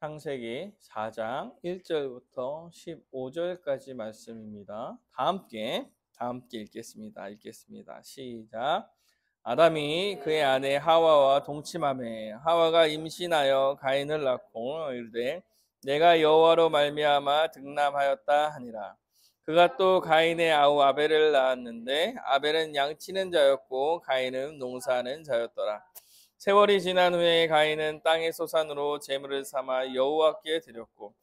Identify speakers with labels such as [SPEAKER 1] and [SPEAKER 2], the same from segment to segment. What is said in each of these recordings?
[SPEAKER 1] 창세기 4장 1절부터 15절까지 말씀입니다. 다 함께 읽겠습니다. 시작. 아담이 그의 아내 하와와 동침하매 하와가 임신하여 가인을 낳고 이르되 내가 여호와로 말미암아 득남하였다 하니라. 그가 또 가인의 아우 아벨을 낳았는데 아벨은 양치는 자였고 가인은 농사하는 자였더라. 세월이 지난 후에 가인은 땅의 소산으로 제물을 삼아 여호와께 드렸고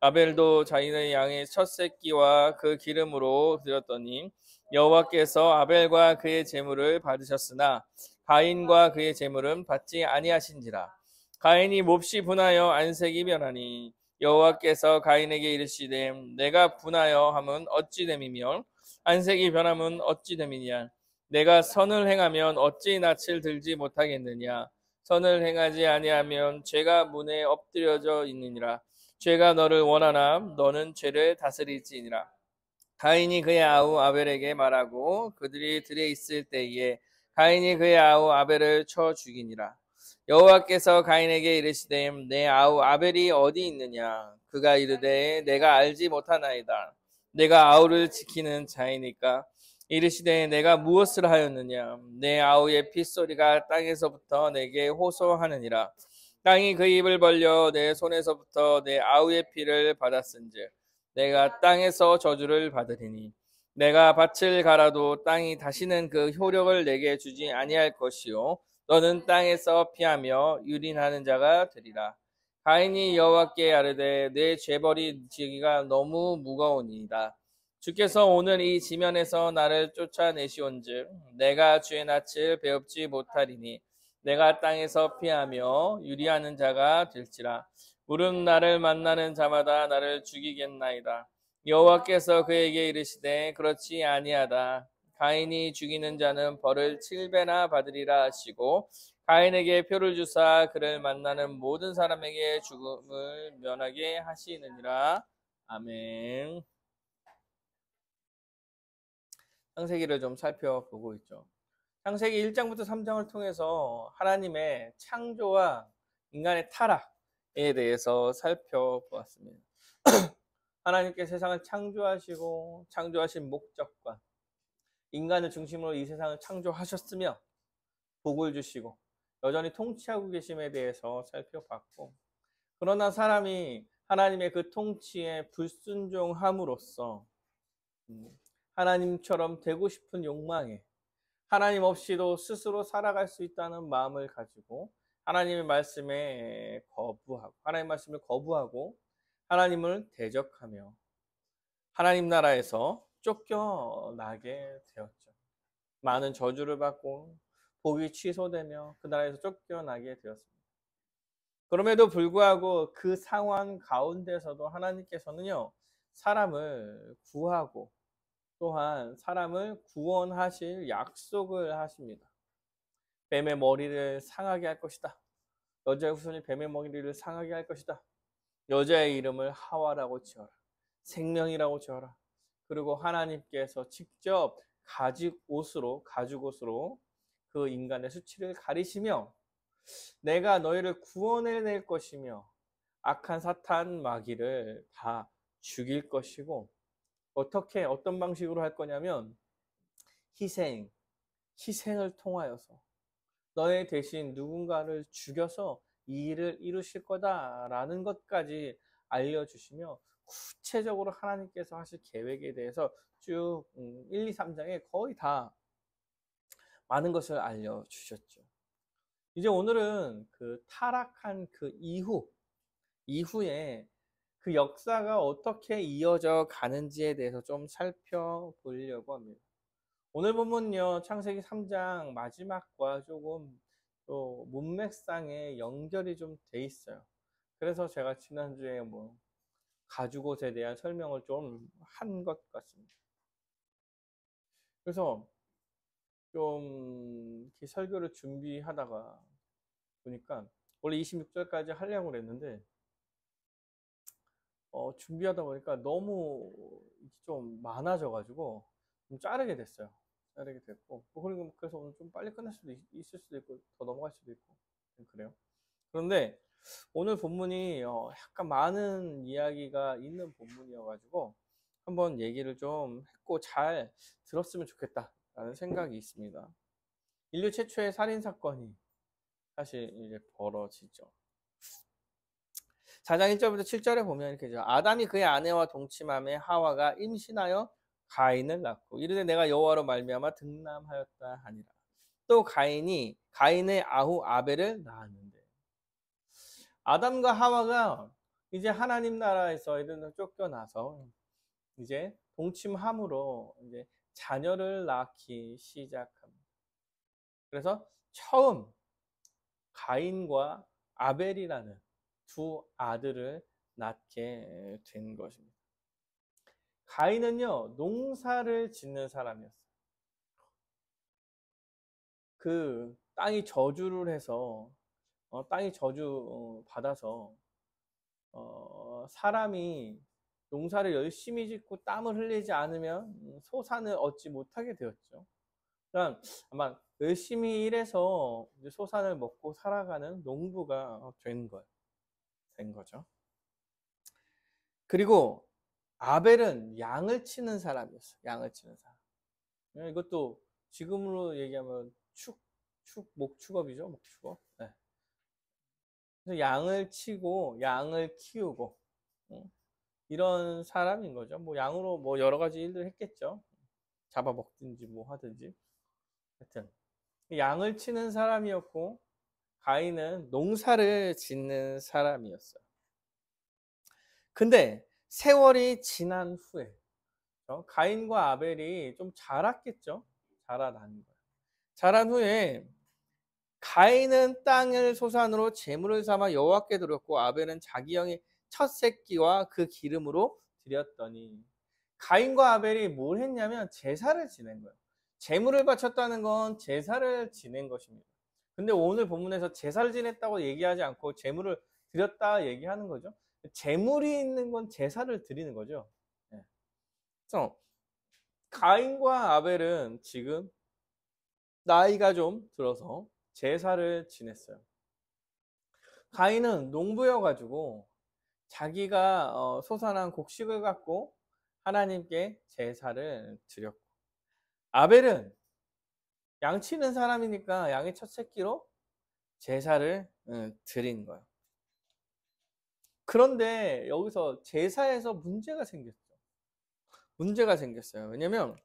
[SPEAKER 1] 아벨도 자기의 양의 첫 새끼와 그 기름으로 드렸더니 여호와께서 아벨과 그의 제물을 받으셨으나 가인과 그의 제물은 받지 아니하신지라. 가인이 몹시 분하여 안색이 변하니 여호와께서 가인에게 이르시되 내가 분하여 함은 어찌 됨이며 안색이 변함은 어찌 됨이냐. 내가 선을 행하면 어찌 낯을 들지 못하겠느냐. 선을 행하지 아니하면 죄가 문에 엎드려져 있느니라. 죄가 너를 원하나 너는 죄를 다스릴지니라. 가인이 그의 아우 아벨에게 말하고 그들이 들에 있을 때에 가인이 그의 아우 아벨을 쳐 죽이니라. 여호와께서 가인에게 이르시되 내 아우 아벨이 어디 있느냐. 그가 이르되 내가 알지 못하나이다. 내가 아우를 지키는 자이니까. 이르시되 내가 무엇을 하였느냐. 내 아우의 핏소리가 땅에서부터 내게 호소하느니라. 땅이 그 입을 벌려 내 손에서부터 내 아우의 피를 받았은즉 내가 땅에서 저주를 받으리니 내가 밭을 갈아도 땅이 다시는 그 효력을 내게 주지 아니할 것이요 너는 땅에서 피하며 유린하는 자가 되리라. 가인이 여호와께 아뢰되 내 죄벌이 지기가 너무 무거우니이다. 주께서 오늘 이 지면에서 나를 쫓아내시온즉 내가 주의 낯을 배웁지 못하리니 내가 땅에서 피하며 유리하는 자가 될지라. 물은 나를 만나는 자마다 나를 죽이겠나이다. 여호와께서 그에게 이르시되 그렇지 아니하다. 가인이 죽이는 자는 벌을 7배나 받으리라 하시고 가인에게 표를 주사 그를 만나는 모든 사람에게 죽음을 면하게 하시느니라. 아멘. 창세기를 좀 살펴보고 있죠. 창세기 1장부터 3장을 통해서 하나님의 창조와 인간의 타락에 대해서 살펴보았습니다. 하나님께 세상을 창조하시고 창조하신 목적과 인간을 중심으로 이 세상을 창조하셨으며 복을 주시고 여전히 통치하고 계심에 대해서 살펴봤고, 그러나 사람이 하나님의 그 통치에 불순종함으로써 하나님처럼 되고 싶은 욕망에 하나님 없이도 스스로 살아갈 수 있다는 마음을 가지고 하나님의 말씀에 거부하고 하나님 말씀을 거부하고 하나님을 대적하며 하나님 나라에서 쫓겨나게 되었죠. 많은 저주를 받고 복이 취소되며 그 나라에서 쫓겨나게 되었습니다. 그럼에도 불구하고 그 상황 가운데서도 하나님께서는요, 사람을 구하고 또한 사람을 구원하실 약속을 하십니다. 뱀의 머리를 상하게 할 것이다. 여자의 후손이 뱀의 머리를 상하게 할 것이다. 여자의 이름을 하와라고 지어라. 생명이라고 지어라. 그리고 하나님께서 직접 가죽옷으로 그 인간의 수치를 가리시며 내가 너희를 구원해낼 것이며 악한 사탄 마귀를 다 죽일 것이고, 어떤 방식으로 할 거냐면 희생을 통하여서 너의 대신 누군가를 죽여서 이 일을 이루실 거다라는 것까지 알려주시며 구체적으로 하나님께서 하실 계획에 대해서 쭉 1, 2, 3장에 거의 다 많은 것을 알려주셨죠. 이제 오늘은 그 타락한 그 이후에 그 역사가 어떻게 이어져 가는지에 대해서 좀 살펴보려고 합니다. 오늘 본문은요, 창세기 3장 마지막과 조금 또 문맥상의 연결이 좀 돼 있어요. 그래서 제가 지난주에 가죽옷에 대한 설명을 좀 한 것 같습니다. 그래서 좀 이렇게 설교를 준비하다가 보니까 원래 26절까지 하려고 했는데 준비하다 보니까 너무 좀 많아져가지고 좀 자르게 됐어요. 자르게 됐고, 그래서 오늘 좀 빨리 끝날 수도 있을 수도 있고 더 넘어갈 수도 있고 그래요. 그런데 오늘 본문이 약간 많은 이야기가 있는 본문이어가지고 한번 얘기를 좀 했고 잘 들었으면 좋겠다라는 생각이 있습니다. 인류 최초의 살인 사건이 사실 이제 벌어지죠. 4장 1절부터 7절에 보면 이렇게 죠. 아담이 그의 아내와 동침함에 하와가 임신하여 가인을 낳고 이르되 내가 여호와로 말미암아 득남하였다 하니라. 또 가인이 가인의 아후 아벨을 낳았는데 아담과 하와가 이제 하나님 나라에서 이런 쫓겨나서 이제 동침함으로 이제 자녀를 낳기 시작합니다. 그래서 처음 가인과 아벨이라는 두 아들을 낳게 된 것입니다. 가인은요, 농사를 짓는 사람이었어요. 그 땅이 저주를 해서 땅이 저주 받아서 사람이 농사를 열심히 짓고 땀을 흘리지 않으면 소산을 얻지 못하게 되었죠. 그러니까 아마 열심히 일해서 소산을 먹고 살아가는 농부가 된 거죠. 그리고 아벨은 양을 치는 사람이었어요. 양을 치는 사람. 이것도 지금으로 얘기하면 목축업이죠. 목축업. 네. 그래서 양을 치고 양을 키우고 이런 사람인 거죠. 뭐 양으로 뭐 여러 가지 일을 했겠죠. 잡아먹든지 뭐 하든지. 하여튼 양을 치는 사람이었고 가인은 농사를 짓는 사람이었어요. 근데 세월이 지난 후에 가인과 아벨이 좀 자랐겠죠. 자라난 거예요. 자란 후에 가인은 땅을 소산으로 제물을 삼아 여호와께 드렸고 아벨은 자기 형의 첫 새끼와 그 기름으로 드렸더니 가인과 아벨이 뭘 했냐면 제사를 지낸 거예요. 제물을 바쳤다는 건 제사를 지낸 것입니다. 근데 오늘 본문에서 제사를 지냈다고 얘기하지 않고 제물을 드렸다 얘기하는 거죠. 제물이 있는 건 제사를 드리는 거죠. 네. 그래서 가인과 아벨은 지금 나이가 좀 들어서 제사를 지냈어요. 가인은 농부여가지고 자기가 소산한 곡식을 갖고 하나님께 제사를 드렸고 아벨은 양치는 사람이니까 양의 첫 새끼로 제사를 드린 거예요. 그런데 여기서 제사에서 문제가 생겼죠. 문제가 생겼어요. 왜냐면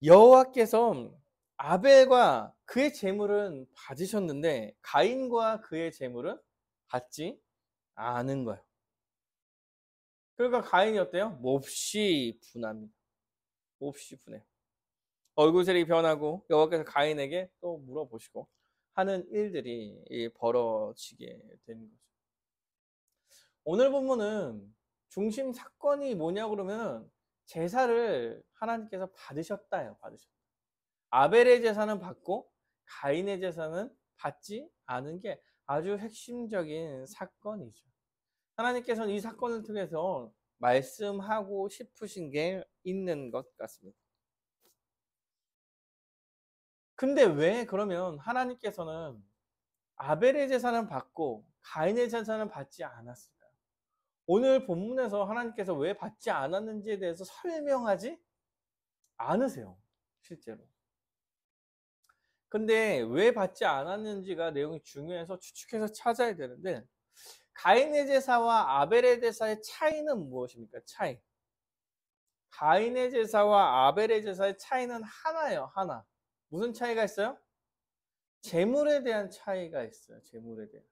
[SPEAKER 1] 여호와께서 아벨과 그의 제물은 받으셨는데 가인과 그의 제물은 받지 않은 거예요. 그러니까 가인이 어때요? 몹시 분합니다. 몹시 분해요. 얼굴색이 변하고 여호와께서 가인에게 또 물어보시고 하는 일들이 벌어지게 된 거죠. 오늘 본문은 중심 사건이 뭐냐 그러면 제사를 하나님께서 받으셨다요. 받으셨다. 아벨의 제사는 받고 가인의 제사는 받지 않은 게 아주 핵심적인 사건이죠. 하나님께서는 이 사건을 통해서 말씀하고 싶으신 게 있는 것 같습니다. 근데 왜 그러면 하나님께서는 아벨의 제사는 받고 가인의 제사는 받지 않았을까요? 오늘 본문에서 하나님께서 왜 받지 않았는지에 대해서 설명하지 않으세요. 실제로. 근데 왜 받지 않았는지가 내용이 중요해서 추측해서 찾아야 되는데 가인의 제사와 아벨의 제사의 차이는 무엇입니까? 차이. 가인의 제사와 아벨의 제사의 차이는 하나예요. 하나. 무슨 차이가 있어요? 제물에 대한 차이가 있어요. 제물에 대한.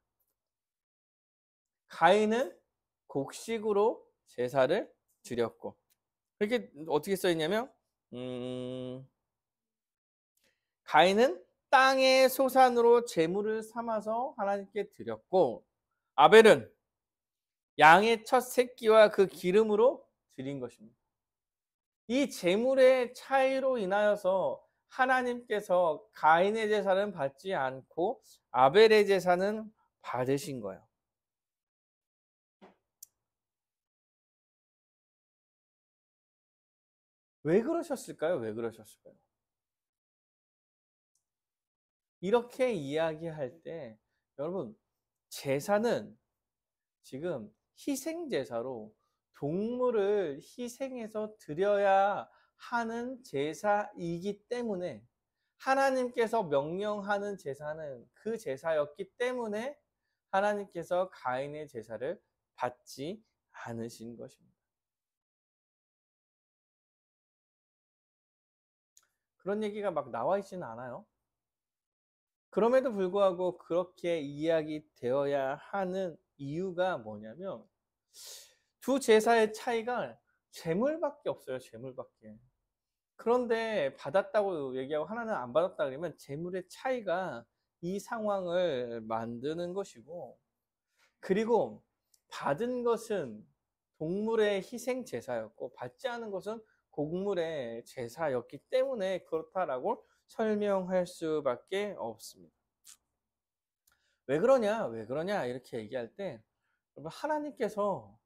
[SPEAKER 1] 가인은 곡식으로 제사를 드렸고 이렇게 어떻게 써 있냐면 가인은 땅의 소산으로 제물을 삼아서 하나님께 드렸고 아벨은 양의 첫 새끼와 그 기름으로 드린 것입니다. 이 제물의 차이로 인하여서 하나님께서 가인의 제사는 받지 않고 아벨의 제사는 받으신 거예요. 왜 그러셨을까요? 왜 그러셨을까요? 이렇게 이야기할 때 여러분 제사는 지금 희생제사로 동물을 희생해서 드려야 하는 제사이기 때문에 하나님께서 명령하는 제사는 그 제사였기 때문에 하나님께서 가인의 제사를 받지 않으신 것입니다. 그런 얘기가 막 나와 있지는 않아요. 그럼에도 불구하고 그렇게 이야기되어야 하는 이유가 뭐냐면 두 제사의 차이가 재물밖에 없어요. 재물밖에. 그런데 받았다고 얘기하고 하나는 안 받았다 그러면 재물의 차이가 이 상황을 만드는 것이고, 그리고 받은 것은 동물의 희생 제사였고 받지 않은 것은 곡물의 제사였기 때문에 그렇다라고 설명할 수밖에 없습니다. 왜 그러냐? 왜 그러냐? 이렇게 얘기할 때 여러분, 하나님께서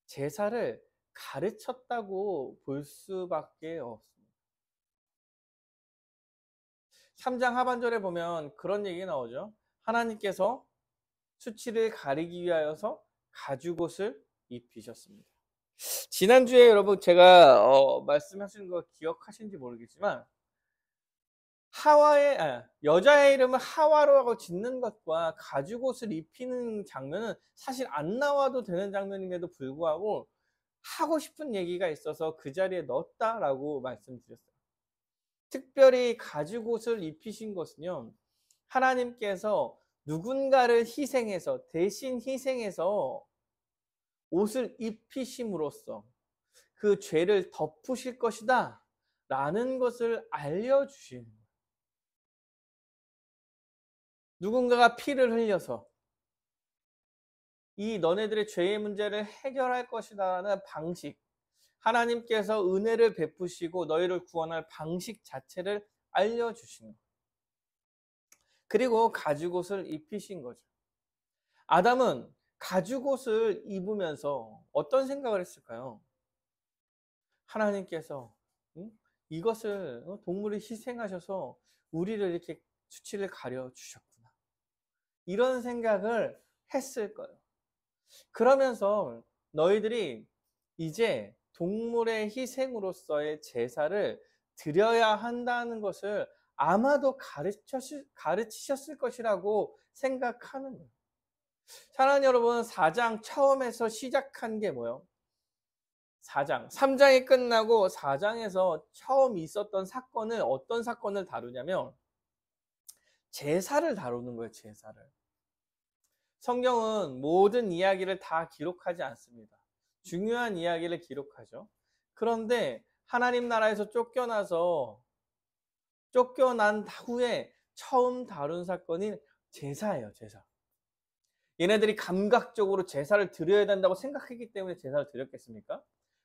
[SPEAKER 1] 제사를 가르쳤다고 볼 수밖에 없습니다. 3장 하반절에 보면 그런 얘기 나오죠. 하나님께서 수치를 가리기 위하여서 가죽옷을 입히셨습니다. 지난주에 여러분 제가 말씀하신 거 기억하시는지 모르겠지만 여자의 이름을 하와로 짓는 것과 가죽옷을 입히는 장면은 사실 안 나와도 되는 장면임에도 불구하고 하고 싶은 얘기가 있어서 그 자리에 넣었다라고 말씀드렸어요. 특별히 가죽옷을 입히신 것은요, 하나님께서 누군가를 희생해서, 대신 희생해서 옷을 입히심으로써 그 죄를 덮으실 것이다 라는 것을 알려주시는 거예요. 누군가가 피를 흘려서 이 너네들의 죄의 문제를 해결할 것이다라는 방식, 하나님께서 은혜를 베푸시고 너희를 구원할 방식 자체를 알려주신 거예요. 그리고 가죽옷을 입히신 거죠. 아담은 가죽옷을 입으면서 어떤 생각을 했을까요? 하나님께서 이것을 동물을 희생하셔서 우리를 이렇게 수치를 가려주셨구나, 이런 생각을 했을 거예요. 그러면서 너희들이 이제 동물의 희생으로서의 제사를 드려야 한다는 것을 아마도 가르치셨을 것이라고 생각하는 거예요. 사랑하는 여러분, 4장 처음에서 시작한 게 뭐예요? 3장이 끝나고 4장에서 처음 있었던 사건을, 어떤 사건을 다루냐면 제사를 다루는 거예요. 제사를. 성경은 모든 이야기를 다 기록하지 않습니다. 중요한 이야기를 기록하죠. 그런데 하나님 나라에서 쫓겨난 후에 처음 다룬 사건이 제사예요. 제사. 얘네들이 감각적으로 제사를 드려야 된다고 생각했기 때문에 제사를 드렸겠습니까?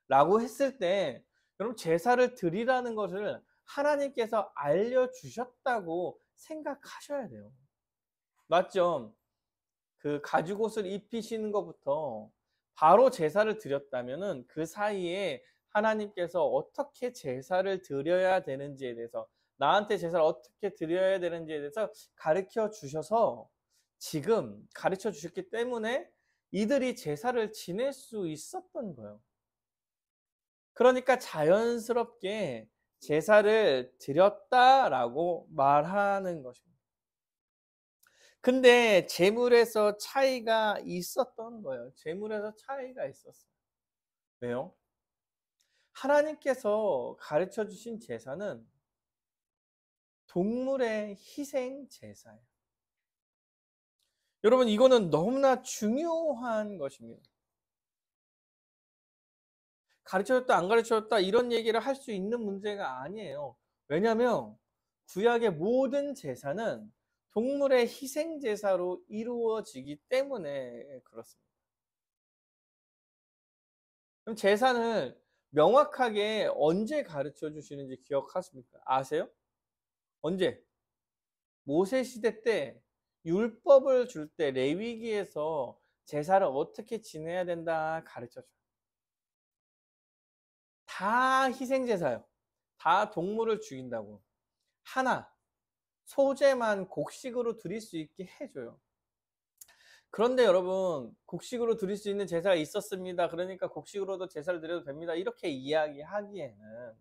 [SPEAKER 1] 라고 했을 때 여러분, 제사를 드리라는 것을 하나님께서 알려주셨다고 생각하셔야 돼요. 맞죠? 그 가죽옷을 입히시는 것부터 바로 제사를 드렸다면은 그 사이에 하나님께서 어떻게 제사를 드려야 되는지에 대해서, 나한테 제사를 어떻게 드려야 되는지에 대해서 가르쳐 주셔서 지금 가르쳐 주셨기 때문에 이들이 제사를 지낼 수 있었던 거예요. 그러니까 자연스럽게 제사를 드렸다라고 말하는 것입니다. 근데 재물에서 차이가 있었던 거예요. 재물에서 차이가 있었어요. 왜요? 하나님께서 가르쳐 주신 제사는 동물의 희생 제사예요. 여러분, 이거는 너무나 중요한 것입니다. 가르쳐줬다 안 가르쳐줬다 이런 얘기를 할 수 있는 문제가 아니에요. 왜냐하면 구약의 모든 제사는 동물의 희생 제사로 이루어지기 때문에 그렇습니다. 그럼 제사는 명확하게 언제 가르쳐 주시는지 기억하십니까? 아세요? 언제? 모세 시대 때 율법을 줄 때 레위기에서 제사를 어떻게 지내야 된다 가르쳐 줘요. 다 희생 제사요. 다 동물을 죽인다고. 하나 소제만 곡식으로 드릴 수 있게 해줘요. 그런데 여러분, 곡식으로 드릴 수 있는 제사가 있었습니다. 그러니까 곡식으로도 제사를 드려도 됩니다. 이렇게 이야기하기에는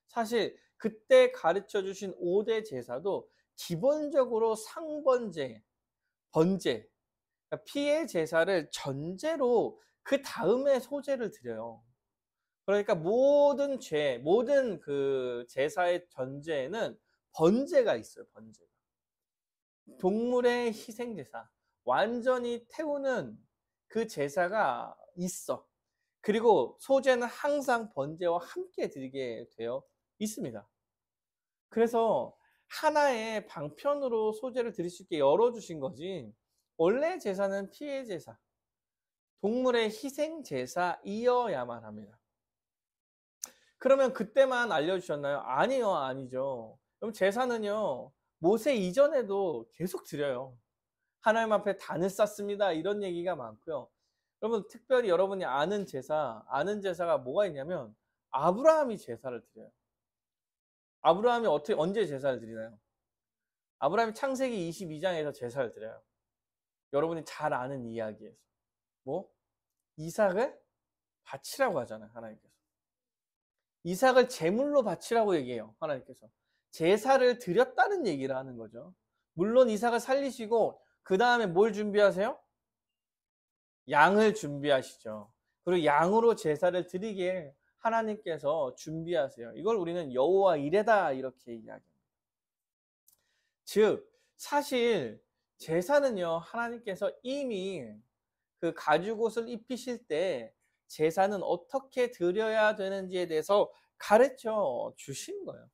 [SPEAKER 1] 사실 그때 가르쳐 주신 5대 제사도 기본적으로 상번제, 번제, 그러니까 피의 제사를 전제로 그 다음에 소제를 드려요. 그러니까 모든 그 제사의 전제에는 번제가 있어요, 번제가. 동물의 희생제사, 완전히 태우는 그 제사가 있어. 그리고 소제는 항상 번제와 함께 드리게 되어 있습니다. 그래서 하나의 방편으로 소제를 드릴 수 있게 열어주신 거지, 원래 제사는 피의 제사, 동물의 희생 제사이어야만 합니다. 그러면 그때만 알려주셨나요? 아니요, 아니죠. 그럼 제사는요, 모세 이전에도 계속 드려요. 하나님 앞에 단을 쌓습니다. 이런 얘기가 많고요. 여러분, 특별히 여러분이 아는 제사가 뭐가 있냐면 아브라함이 제사를 드려요. 아브라함이 언제 제사를 드리나요? 아브라함이 창세기 22장에서 제사를 드려요. 여러분이 잘 아는 이야기에서. 뭐? 이삭을 바치라고 하잖아요, 하나님께서. 이삭을 제물로 바치라고 얘기해요, 하나님께서. 제사를 드렸다는 얘기를 하는 거죠. 물론 이삭을 살리시고 그 다음에 뭘 준비하세요? 양을 준비하시죠. 그리고 양으로 제사를 드리게 하나님께서 준비하세요. 이걸 우리는 여호와 이레다 이렇게 이야기합니다. 즉 사실 제사는요, 하나님께서 이미 그 가죽옷을 입히실 때 제사는 어떻게 드려야 되는지에 대해서 가르쳐 주신 거예요.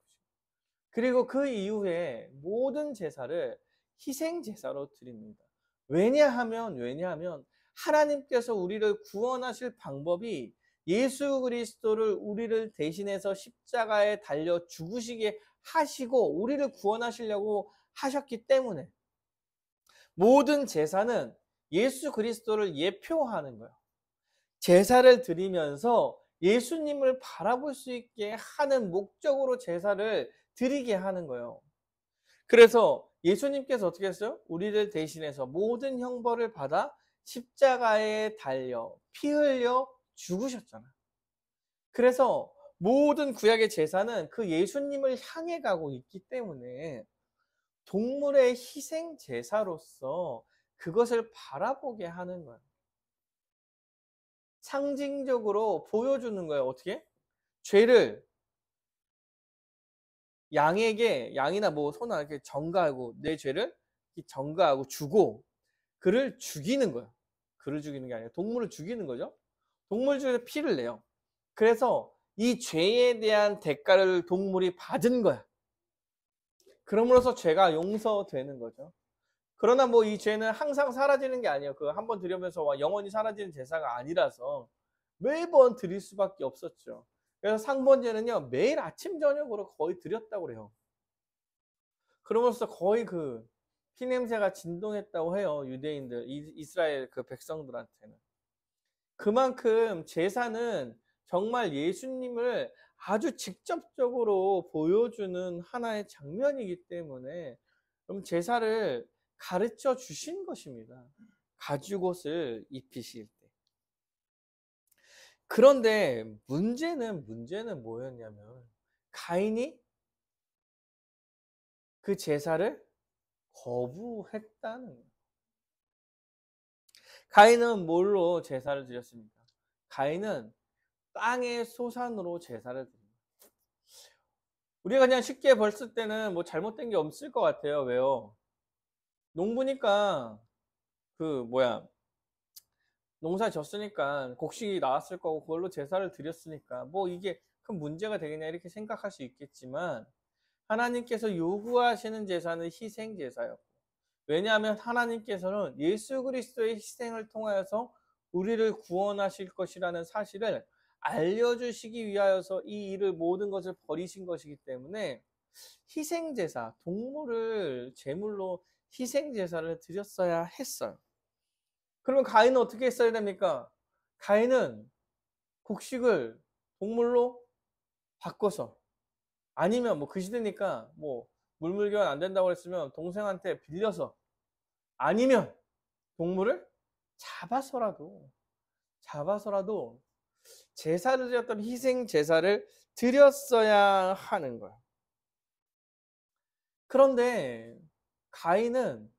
[SPEAKER 1] 그리고 그 이후에 모든 제사를 희생 제사로 드립니다. 왜냐하면 하나님께서 우리를 구원하실 방법이 예수 그리스도를 우리를 대신해서 십자가에 달려 죽으시게 하시고 우리를 구원하시려고 하셨기 때문에 모든 제사는 예수 그리스도를 예표하는 거예요. 제사를 드리면서 예수님을 바라볼 수 있게 하는 목적으로 제사를 드리게 하는 거예요. 그래서 예수님께서 어떻게 했어요? 우리를 대신해서 모든 형벌을 받아 십자가에 달려 피 흘려 죽으셨잖아요. 그래서 모든 구약의 제사는 그 예수님을 향해 가고 있기 때문에 동물의 희생 제사로서 그것을 바라보게 하는 거예요. 상징적으로 보여주는 거예요. 어떻게? 죄를 양이나 뭐 소나 이렇게 전가하고 내 죄를 전가하고 주고 그를 죽이는 거예요. 그를 죽이는 게 아니라 동물을 죽이는 거죠. 동물 중에서 피를 내요. 그래서 이 죄에 대한 대가를 동물이 받은 거야. 그럼으로써 죄가 용서되는 거죠. 그러나 뭐 이 죄는 항상 사라지는 게 아니에요. 그 한 번 드리면서 영원히 사라지는 제사가 아니라서 매번 드릴 수밖에 없었죠. 그래서 상번제는요, 매일 아침 저녁으로 거의 드렸다고 그래요. 그러면서 거의 그 피냄새가 진동했다고 해요. 유대인들, 이스라엘 그 백성들한테는. 그만큼 제사는 정말 예수님을 아주 직접적으로 보여주는 하나의 장면이기 때문에 그럼 제사를 가르쳐 주신 것입니다. 가죽옷을 입히실 때. 그런데 문제는 뭐였냐면 가인이 그 제사를 거부했다는 거예요. 가인은 뭘로 제사를 드렸습니까? 가인은 땅의 소산으로 제사를 드립니다. 우리가 그냥 쉽게 봤을 때는 뭐 잘못된 게 없을 것 같아요. 왜요? 농부니까 그 농사 졌으니까 곡식이 나왔을 거고 그걸로 제사를 드렸으니까 뭐 이게 큰 문제가 되겠냐 이렇게 생각할 수 있겠지만 하나님께서 요구하시는 제사는 희생 제사였고, 왜냐하면 하나님께서는 예수 그리스도의 희생을 통하여서 우리를 구원하실 것이라는 사실을 알려주시기 위하여서 이 일을 모든 것을 버리신 것이기 때문에 희생 제사, 동물을 제물로 희생 제사를 드렸어야 했어요. 그러면 가인은 어떻게 했어야 됩니까? 가인은 곡식을 동물로 바꿔서, 아니면 뭐 그 시대니까 뭐 물물교환 안 된다고 했으면 동생한테 빌려서 아니면 동물을 잡아서라도 제사를 드렸던 희생 제사를 드렸어야 하는 거야. 그런데 가인은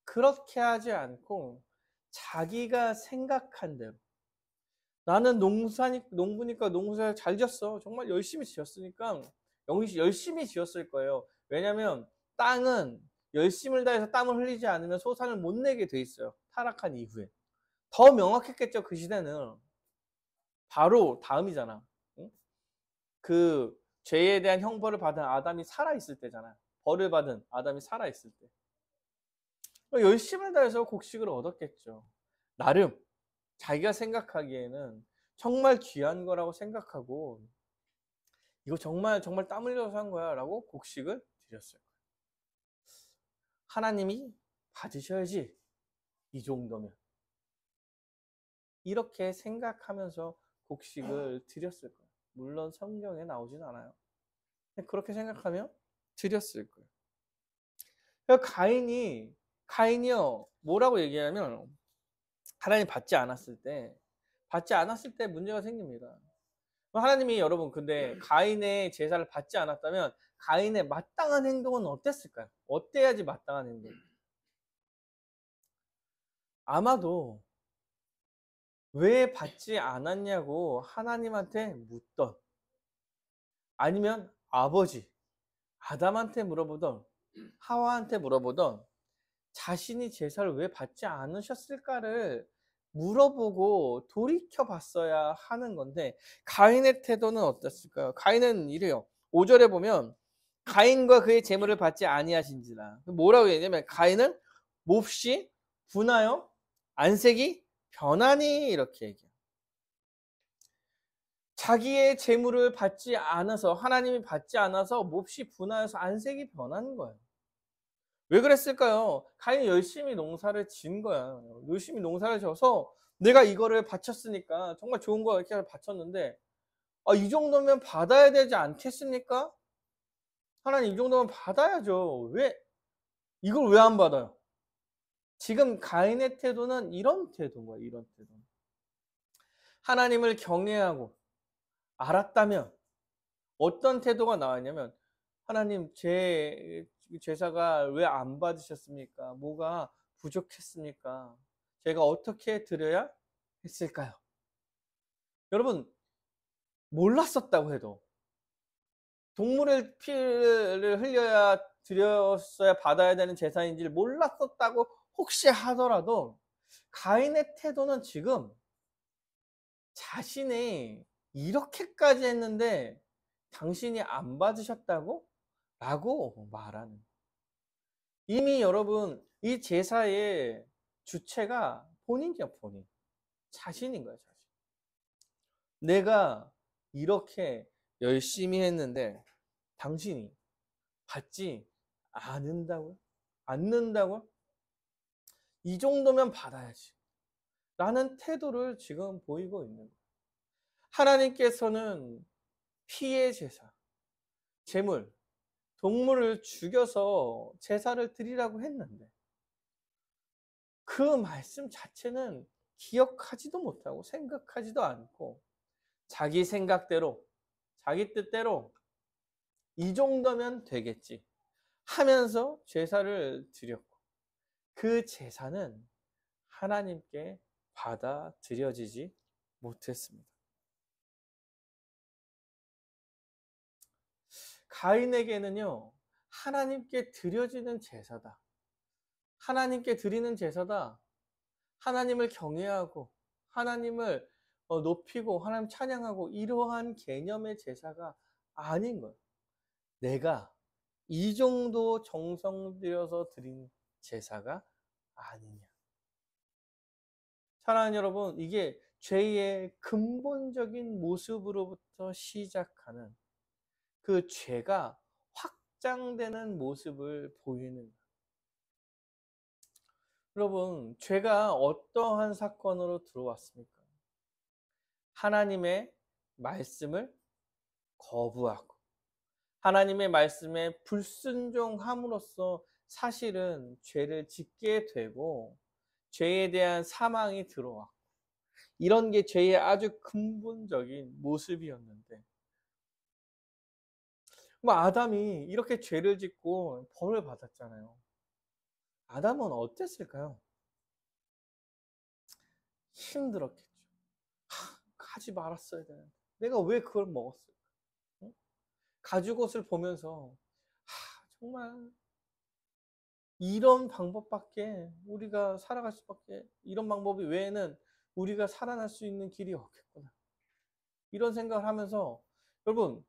[SPEAKER 1] 그렇게 하지 않고 자기가 생각한 대로, 나는 농부니까 농사를 잘 지었어. 정말 열심히 지었으니까 열심히 지었을 거예요. 왜냐하면 땅은 열심을 다해서 땀을 흘리지 않으면 소산을 못 내게 돼 있어요. 타락한 이후에. 더 명확했겠죠. 그 시대는. 바로 다음이잖아. 응? 그 죄에 대한 형벌을 받은 아담이 살아있을 때잖아. 벌을 받은 아담이 살아있을 때. 열심을 다해서 곡식을 얻었겠죠. 나름 자기가 생각하기에는 정말 귀한 거라고 생각하고, 이거 정말 땀 흘려서 한 거야 라고 곡식을 드렸어요. 하나님이 받으셔야지, 이 정도면. 이렇게 생각하면서 곡식을 드렸을 거예요. 물론 성경에 나오진 않아요. 그렇게 생각하며 드렸을 거예요. 그러니까 가인이요, 뭐라고 얘기하면, 하나님 받지 않았을 때 문제가 생깁니다. 하나님이, 여러분, 근데 가인의 제사를 받지 않았다면 가인의 마땅한 행동은 어땠을까요? 어때야지 마땅한 행동? 아마도 왜 받지 않았냐고 하나님한테 묻던, 아니면 아버지 아담한테 물어보던, 하와한테 물어보던, 자신이 제사를 왜 받지 않으셨을까를 물어보고 돌이켜 봤어야 하는 건데, 가인의 태도는 어땠을까요? 가인은 이래요. 5절에 보면 가인과 그의 재물을 받지 아니하신지라. 뭐라고 얘기하냐면 가인은 몹시 분하여 안색이 변하니, 이렇게 얘기해요. 자기의 재물을 받지 않아서, 하나님이 받지 않아서 몹시 분하여서 안색이 변하는 거예요. 왜 그랬을까요? 가인이 열심히 농사를 지은 거야. 열심히 농사를 져서 내가 이거를 바쳤으니까 정말 좋은 거 이렇게 바쳤는데, 이 정도면 받아야 되지 않겠습니까? 하나님, 이 정도면 받아야죠. 이걸 왜 안 받아요? 지금 가인의 태도는 이런 태도인 거야, 이런 태도. 하나님을 경외하고 알았다면 어떤 태도가 나왔냐면, 하나님, 제 제사가 왜 안 받으셨습니까? 뭐가 부족했습니까? 제가 어떻게 드려야 했을까요? 여러분, 몰랐었다고 해도, 동물의 피를 흘려야 드렸어야 받아야 되는 제사인지를 몰랐었다고 혹시 하더라도, 가인의 태도는 지금 자신이 이렇게까지 했는데 당신이 안 받으셨다고? 라고 말하는. 이미 여러분, 이 제사의 주체가 본인이야, 본인. 자신인 거야, 자신. 내가 이렇게 열심히 했는데 당신이 받지 않는다고요? 않는다고요? 이 정도면 받아야지 라는 태도를 지금 보이고 있는 거예요. 하나님께서는 피의 제사, 제물, 동물을 죽여서 제사를 드리라고 했는데 그 말씀 자체는 기억하지도 못하고 생각하지도 않고 자기 생각대로, 자기 뜻대로 이 정도면 되겠지 하면서 제사를 드렸고, 그 제사는 하나님께 받아들여지지 못했습니다. 가인에게는요, 하나님께 드려지는 제사다, 하나님께 드리는 제사다, 하나님을 경외하고 하나님을 높이고 하나님 찬양하고 이러한 개념의 제사가 아닌 거예요. 내가 이 정도 정성 들여서 드린 제사가 아니냐. 사랑하는 여러분, 이게 죄의 근본적인 모습으로부터 시작하는, 그 죄가 확장되는 모습을 보이는 거예요. 여러분, 죄가 어떠한 사건으로 들어왔습니까? 하나님의 말씀을 거부하고 하나님의 말씀에 불순종함으로써 사실은 죄를 짓게 되고 죄에 대한 사망이 들어왔고 이런 게 죄의 아주 근본적인 모습이었는데 아담이 이렇게 죄를 짓고 벌을 받았잖아요. 아담은 어땠을까요? 힘들었겠죠. 가지 말았어야 되는데 내가 왜 그걸 먹었을까? 응? 가죽옷을 보면서 정말 이런 방법밖에 우리가 살아갈 수밖에 이런 방법이 외에는 우리가 살아날 수 있는 길이 없겠구나. 이런 생각을 하면서 여러분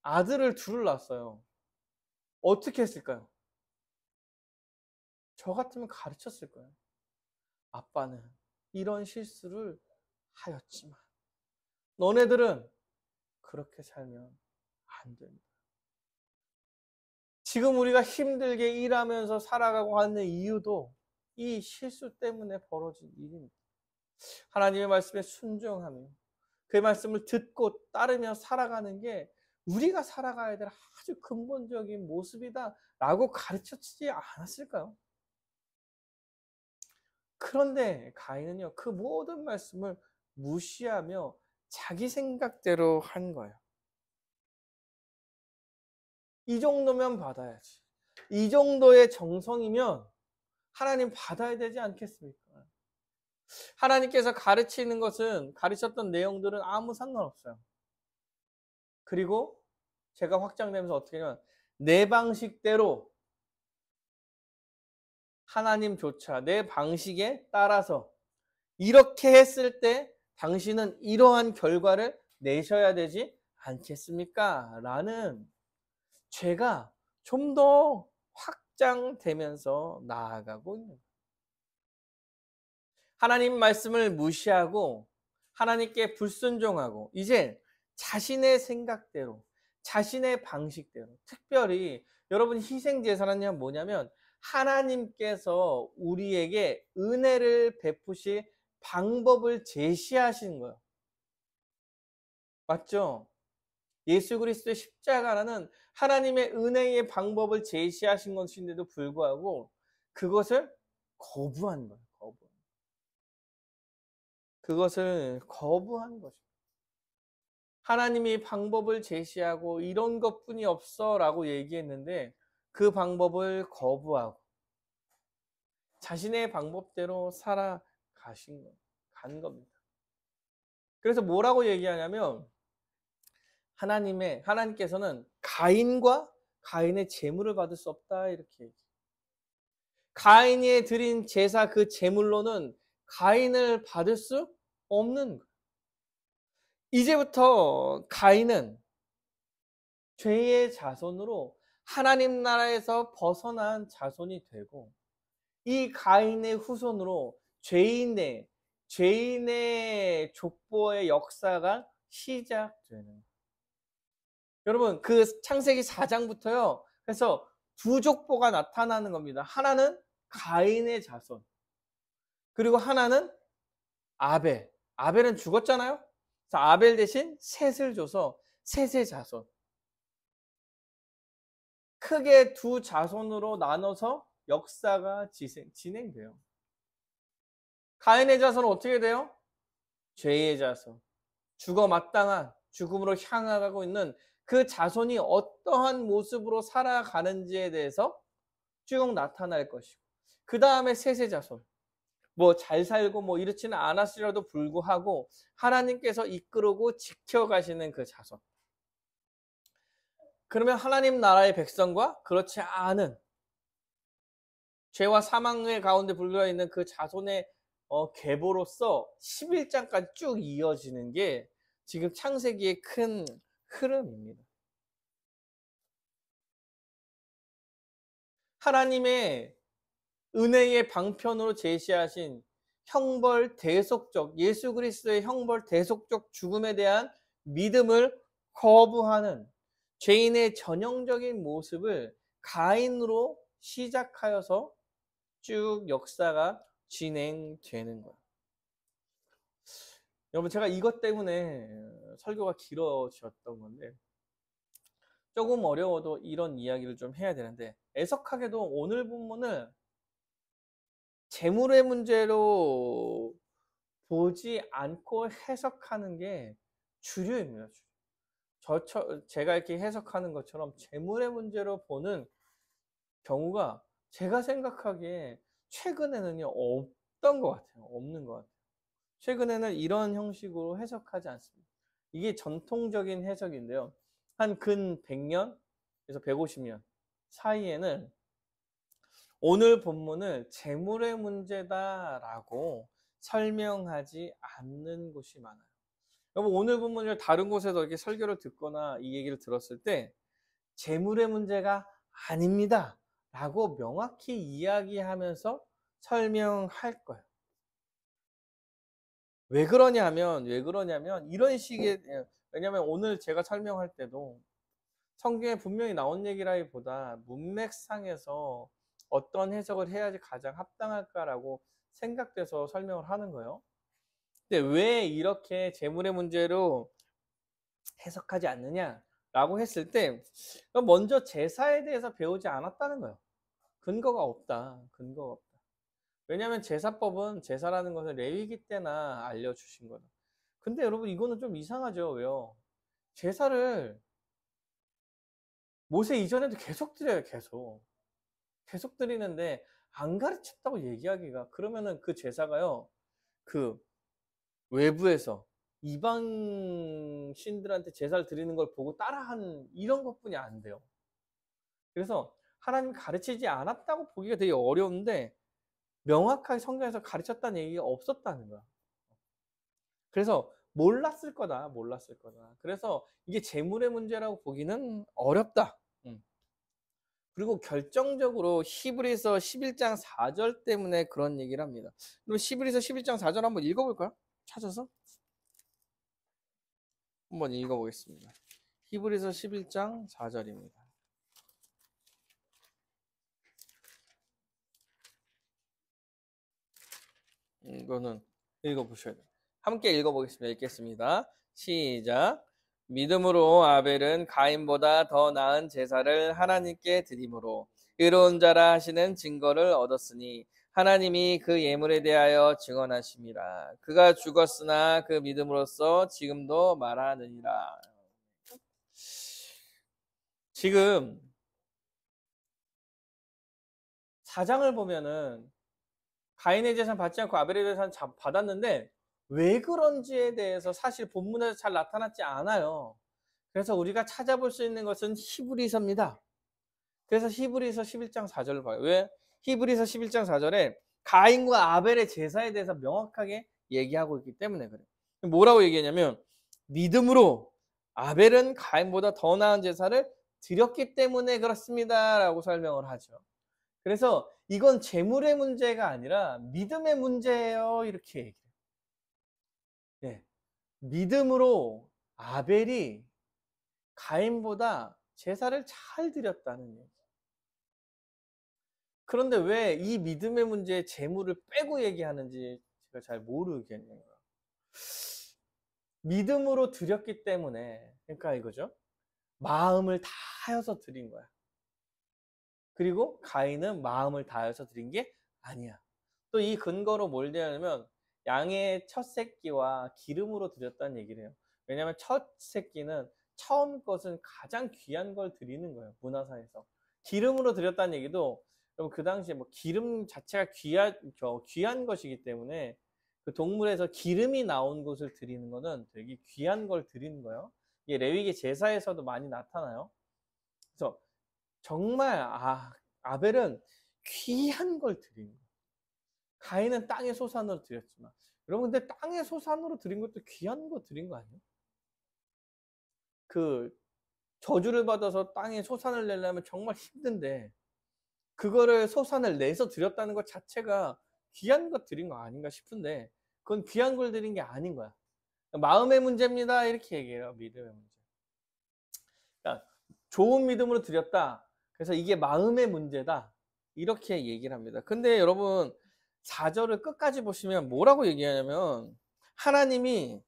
[SPEAKER 1] 아들을 둘을 낳았어요. 어떻게 했을까요? 저 같으면 가르쳤을 거예요. 아빠는 이런 실수를 하였지만 너네들은 그렇게 살면 안 된다. 지금 우리가 힘들게 일하면서 살아가고 하는 이유도 이 실수 때문에 벌어진 일입니다. 하나님의 말씀에 순종하며 그 말씀을 듣고 따르며 살아가는 게 우리가 살아가야 될 아주 근본적인 모습이다라고 가르쳤지 않았을까요? 그런데 가인은요, 그 모든 말씀을 무시하며 자기 생각대로 한 거예요. 이 정도면 받아야지. 이 정도의 정성이면 하나님 받아야 되지 않겠습니까? 하나님께서 가르치는 것은, 가르쳤던 내용들은 아무 상관없어요. 그리고 제가 확장되면서 어떻게 하냐면, 내 방식대로 하나님조차 내 방식에 따라서 이렇게 했을 때 당신은 이러한 결과를 내셔야 되지 않겠습니까? 라는 죄가 좀 더 확장되면서 나아가고 있는 거예요. 하나님 말씀을 무시하고 하나님께 불순종하고 이제 자신의 생각대로 자신의 방식대로 특별히 여러분 희생제사는요 뭐냐면 하나님께서 우리에게 은혜를 베푸실 방법을 제시하신 거예요. 맞죠? 예수 그리스도의 십자가라는 하나님의 은혜의 방법을 제시하신 것인데도 불구하고 그것을 거부한 거예요. 그것을 거부한 것입니다. 하나님이 방법을 제시하고 이런 것뿐이 없어라고 얘기했는데 그 방법을 거부하고 자신의 방법대로 살아가신 거, 간 겁니다. 그래서 뭐라고 얘기하냐면 하나님께서는 가인과 가인의 제물을 받을 수 없다 이렇게 얘기해요. 가인이 드린 제사 그 제물로는 가인을 받을 수 없는 거예요. 이제부터 가인은 죄의 자손으로 하나님 나라에서 벗어난 자손이 되고 이 가인의 후손으로 죄인의 족보의 역사가 시작되는 거예요. 여러분 그 창세기 4장부터요. 그래서 두 족보가 나타나는 겁니다. 하나는 가인의 자손 그리고 하나는 아벨. 아벨은 죽었잖아요. 그래서 아벨 대신 셋을 줘서 셋의 자손. 크게 두 자손으로 나눠서 역사가 진행돼요. 가인의 자손은 어떻게 돼요? 죄의 자손. 죽어 마땅한 죽음으로 향하고 있는 그 자손이 어떠한 모습으로 살아가는지에 대해서 쭉 나타날 것이고 그 다음에 셋의 자손. 뭐 잘 살고 뭐 이렇지는 않았으려도 불구하고 하나님께서 이끌고 지켜가시는 그 자손. 그러면 하나님 나라의 백성과 그렇지 않은 죄와 사망의 가운데 불과 있는 그 자손의 계보로서 11장까지 쭉 이어지는 게 지금 창세기의 큰 흐름입니다. 하나님의 은혜의 방편으로 제시하신 형벌 대속적 예수 그리스도의 형벌 대속적 죽음에 대한 믿음을 거부하는 죄인의 전형적인 모습을 가인으로 시작하여서 쭉 역사가 진행되는 거예요. 여러분 제가 이것 때문에 설교가 길어졌던 건데 조금 어려워도 이런 이야기를 좀 해야 되는데 애석하게도 오늘 본문을 재물의 문제로 보지 않고 해석하는 게 주류입니다. 제가 이렇게 해석하는 것처럼 재물의 문제로 보는 경우가 제가 생각하기에 최근에는요 없던 것 같아요. 없는 것 같아요. 최근에는 이런 형식으로 해석하지 않습니다. 이게 전통적인 해석인데요. 한 근 100년에서 150년 사이에는 오늘 본문을 재물의 문제다라고 설명하지 않는 곳이 많아요. 여러분 오늘 본문을 다른 곳에서 이렇게 설교를 듣거나 이 얘기를 들었을 때 재물의 문제가 아닙니다 라고 명확히 이야기하면서 설명할 거예요. 왜 그러냐면 이런 식의, 왜냐면 오늘 제가 설명할 때도 성경에 분명히 나온 얘기라기보다 문맥상에서 어떤 해석을 해야지 가장 합당할까라고 생각돼서 설명을 하는 거예요. 근데 왜 이렇게 재물의 문제로 해석하지 않느냐라고 했을 때 먼저 제사에 대해서 배우지 않았다는 거예요. 근거가 없다. 근거가 없다. 왜냐하면 제사법은 제사라는 것을 레위기 때나 알려주신 거다. 근데 여러분 이거는 좀 이상하죠. 왜요? 제사를 모세 이전에도 계속 드려요. 계속 드리는데 안 가르쳤다고 얘기하기가, 그러면은 그 제사가요 그 외부에서 이방 신들한테 제사를 드리는 걸 보고 따라하는 이런 것뿐이 안 돼요. 그래서 하나님 가르치지 않았다고 보기가 되게 어려운데 명확하게 성경에서 가르쳤다는 얘기가 없었다는 거야. 그래서 몰랐을 거다. 그래서 이게 재물의 문제라고 보기는 어렵다. 그리고 결정적으로 히브리서 11장 4절 때문에 그런 얘기를 합니다. 그럼 히브리서 11장 4절 한번 읽어볼까요? 찾아서 한번 읽어보겠습니다. 히브리서 11장 4절입니다. 이거는 읽어보셔야 돼요. 함께 읽어보겠습니다. 읽겠습니다. 시작. 믿음으로 아벨은 가인보다 더 나은 제사를 하나님께 드림으로 의로운 자라 하시는 증거를 얻었으니 하나님이 그 예물에 대하여 증언하심이라. 그가 죽었으나 그 믿음으로써 지금도 말하느니라. 지금 4장을 보면은 가인의 재산 받지 않고 아벨의 재산 받았는데 왜 그런지에 대해서 사실 본문에서 잘 나타났지 않아요. 그래서 우리가 찾아볼 수 있는 것은 히브리서입니다. 그래서 히브리서 11장 4절을 봐요. 왜? 히브리서 11장 4절에 가인과 아벨의 제사에 대해서 명확하게 얘기하고 있기 때문에 그래요. 뭐라고 얘기하냐면 믿음으로 아벨은 가인보다 더 나은 제사를 드렸기 때문에 그렇습니다 라고 설명을 하죠. 그래서 이건 재물의 문제가 아니라 믿음의 문제예요 이렇게 얘기해요. 네. 믿음으로 아벨이 가인보다 제사를 잘 드렸다는 얘기. 그런데 왜 이 믿음의 문제에 재물을 빼고 얘기하는지 제가 잘 모르겠네요. 믿음으로 드렸기 때문에, 그러니까 이거죠. 마음을 다해서 드린 거야. 그리고 가인은 마음을 다해서 드린 게 아니야. 또 이 근거로 뭘 대하냐면 양의 첫 새끼와 기름으로 드렸다는 얘기를 해요. 왜냐하면 첫 새끼는 처음 것은 가장 귀한 걸 드리는 거예요. 문화사에서. 기름으로 드렸다는 얘기도 그 당시에 뭐 기름 자체가 귀한 것이기 때문에 그 동물에서 기름이 나온 것을 드리는 거는 되게 귀한 걸 드리는 거예요. 이게 레위기 제사에서도 많이 나타나요. 그래서 정말 아벨은 귀한 걸 드리는 거예요. 가인은 땅의 소산으로 드렸지만, 여러분 근데 땅의 소산으로 드린 것도 귀한 거 드린 거 아니에요? 그 저주를 받아서 땅에 소산을 내려면 정말 힘든데 그거를 소산을 내서 드렸다는 것 자체가 귀한 것 드린 거 아닌가 싶은데 그건 귀한 걸 드린 게 아닌 거야. 마음의 문제입니다 이렇게 얘기해요. 믿음의 문제. 그러니까 좋은 믿음으로 드렸다. 그래서 이게 마음의 문제다. 이렇게 얘기를 합니다. 근데 여러분 4절을 끝까지 보시면 뭐라고 얘기하냐면 하나님이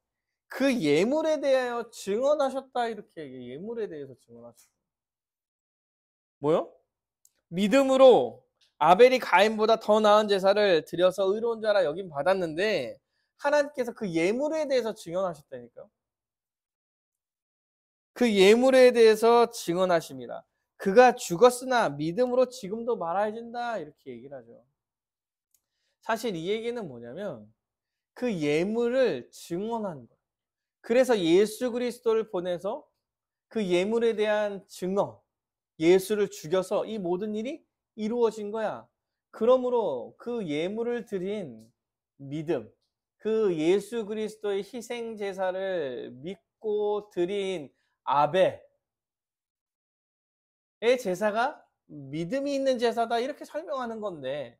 [SPEAKER 1] 그 예물에 대하여 증언하셨다 이렇게 얘기해요. 예물에 대해서 증언하셨다. 뭐요? 믿음으로 아벨이 가인보다 더 나은 제사를 드려서 의로운 자라 여김 받았는데 하나님께서 그 예물에 대해서 증언하셨다니까요. 그 예물에 대해서 증언하십니다. 그가 죽었으나 믿음으로 지금도 말해진다 이렇게 얘기를 하죠. 사실 이 얘기는 뭐냐면 그 예물을 증언하는 거예요. 그래서 예수 그리스도를 보내서 그 예물에 대한 증언, 예수를 죽여서 이 모든 일이 이루어진 거야. 그러므로 그 예물을 드린 믿음, 그 예수 그리스도의 희생 제사를 믿고 드린 아벨의 제사가 믿음이 있는 제사다 이렇게 설명하는 건데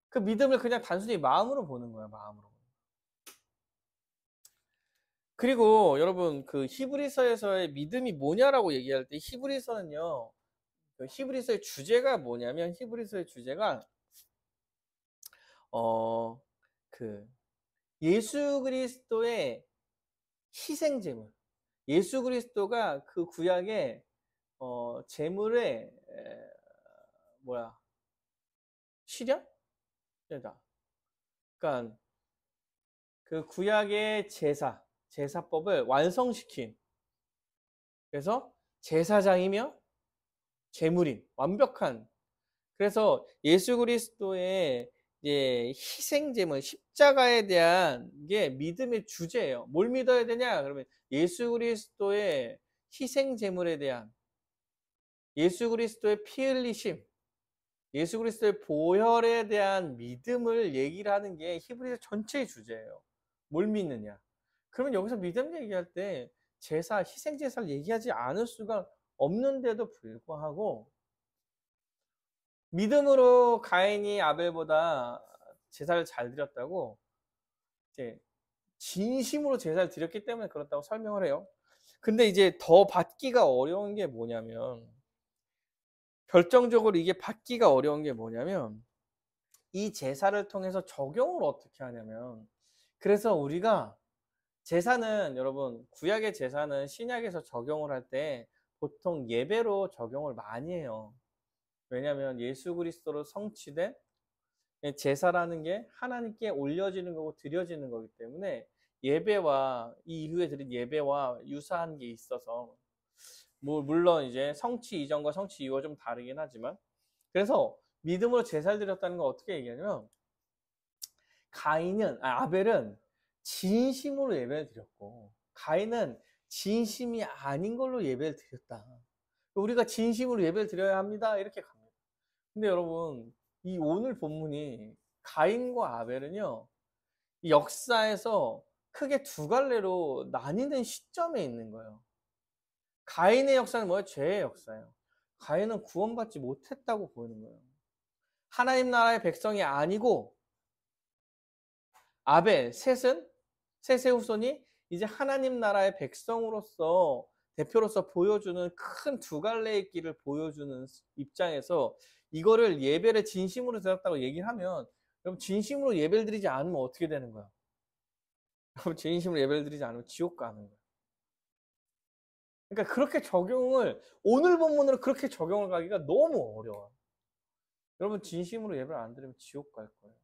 [SPEAKER 1] 그 믿음을 그냥 단순히 마음으로 보는 거야, 마음으로. 그리고 여러분 그 히브리서에서의 믿음이 뭐냐라고 얘기할 때 히브리서는요. 그 히브리서의 주제가 뭐냐면 히브리서의 주제가 그 예수 그리스도의 희생 제물. 예수 그리스도가 그 구약의 제물의 뭐야? 실현? 그러니까 그 구약의 제사법을 완성시킨 그래서 제사장이며 제물인 완벽한 그래서 예수 그리스도의 이제 희생 제물 십자가에 대한 게 믿음의 주제예요. 뭘 믿어야 되냐? 그러면 예수 그리스도의 희생 제물에 대한 예수 그리스도의 피 흘리심, 예수 그리스도의 보혈에 대한 믿음을 얘기를 하는 게 히브리서 전체의 주제예요. 뭘 믿느냐? 그러면 여기서 믿음 얘기할 때 제사, 희생 제사를 얘기하지 않을 수가 없는데도 불구하고 믿음으로 가인이 아벨보다 제사를 잘 드렸다고 이제 진심으로 제사를 드렸기 때문에 그렇다고 설명을 해요. 근데 이제 더 받기가 어려운 게 뭐냐면 결정적으로 이게 받기가 어려운 게 뭐냐면 이 제사를 통해서 적용을 어떻게 하냐면 그래서 우리가 제사는 여러분 구약의 제사는 신약에서 적용을 할 때 보통 예배로 적용을 많이 해요. 왜냐하면 예수 그리스도로 성취된 제사라는 게 하나님께 올려지는 거고 드려지는 거기 때문에 예배와 이 이후에 드린 예배와 유사한 게 있어서 뭐 물론 이제 성취 이전과 성취 이후가 좀 다르긴 하지만 그래서 믿음으로 제사를 드렸다는 건 어떻게 얘기하냐면 아벨은 진심으로 예배를 드렸고 가인은 진심이 아닌 걸로 예배를 드렸다. 우리가 진심으로 예배를 드려야 합니다. 이렇게 갑니다. 근데 여러분 이 오늘 본문이 가인과 아벨은요 이 역사에서 크게 두 갈래로 나뉘는 시점에 있는 거예요. 가인의 역사는 뭐예요? 죄의 역사예요. 가인은 구원받지 못했다고 보이는 거예요. 하나님 나라의 백성이 아니고 셋의 후손이 이제 하나님 나라의 백성으로서 대표로서 보여주는 큰 두 갈래의 길을 보여주는 입장에서 이거를 예배를 진심으로 드렸다고 얘기를 하면 여러분 진심으로 예배를 드리지 않으면 어떻게 되는 거야? 여러분 진심으로 예배를 드리지 않으면 지옥 가는 거야. 그러니까 그렇게 적용을 오늘 본문으로 그렇게 적용을 가기가 너무 어려워요. 여러분 진심으로 예배를 안 드리면 지옥 갈 거예요.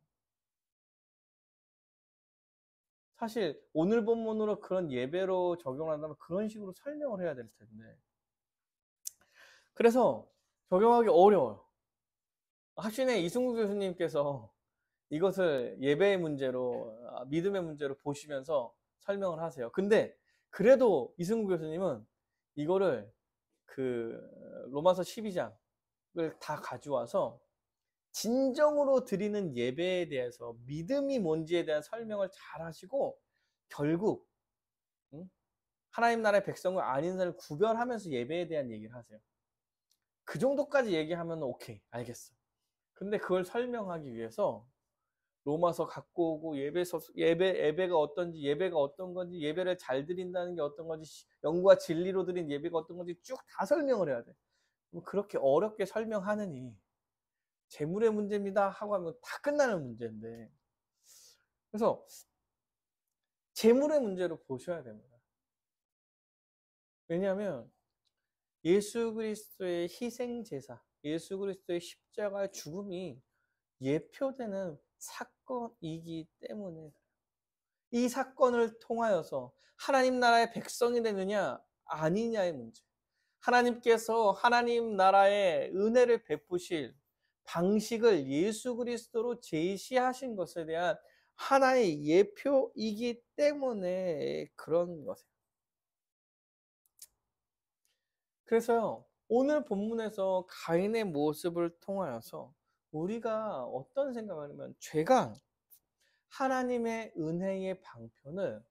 [SPEAKER 1] 사실 오늘 본문으로 그런 예배로 적용을 한다면 그런 식으로 설명을 해야 될 텐데 그래서 적용하기 어려워요. 학신의 이승구 교수님께서 이것을 예배의 문제로 믿음의 문제로 보시면서 설명을 하세요. 근데 그래도 이승구 교수님은 이거를 그 로마서 12장을 다 가져와서 진정으로 드리는 예배에 대해서 믿음이 뭔지에 대한 설명을 잘 하시고 결국 하나님 나라의 백성과 아닌 사람을 구별하면서 예배에 대한 얘기를 하세요. 그 정도까지 얘기하면 오케이 알겠어. 근데 그걸 설명하기 위해서 로마서 갖고 오고 예배가 어떤지 예배가 어떤 건지 예배를 잘 드린다는 게 어떤 건지 영과 진리로 드린 예배가 어떤 건지 쭉 다 설명을 해야 돼. 그렇게 어렵게 설명하느니 재물의 문제입니다 하고 하면 다 끝나는 문제인데 그래서 재물의 문제로 보셔야 됩니다. 왜냐하면 예수 그리스도의 희생 제사, 예수 그리스도의 십자가의 죽음이 예표되는 사건이기 때문에 이 사건을 통하여서 하나님 나라의 백성이 되느냐 아니냐의 문제. 하나님께서 하나님 나라의 은혜를 베푸실 방식을 예수 그리스도로 제시하신 것에 대한 하나의 예표이기 때문에 그런 것이에요. 그래서요, 오늘 본문에서 가인의 모습을 통하여서 우리가 어떤 생각을 하냐면 죄가 하나님의 은혜의 방편을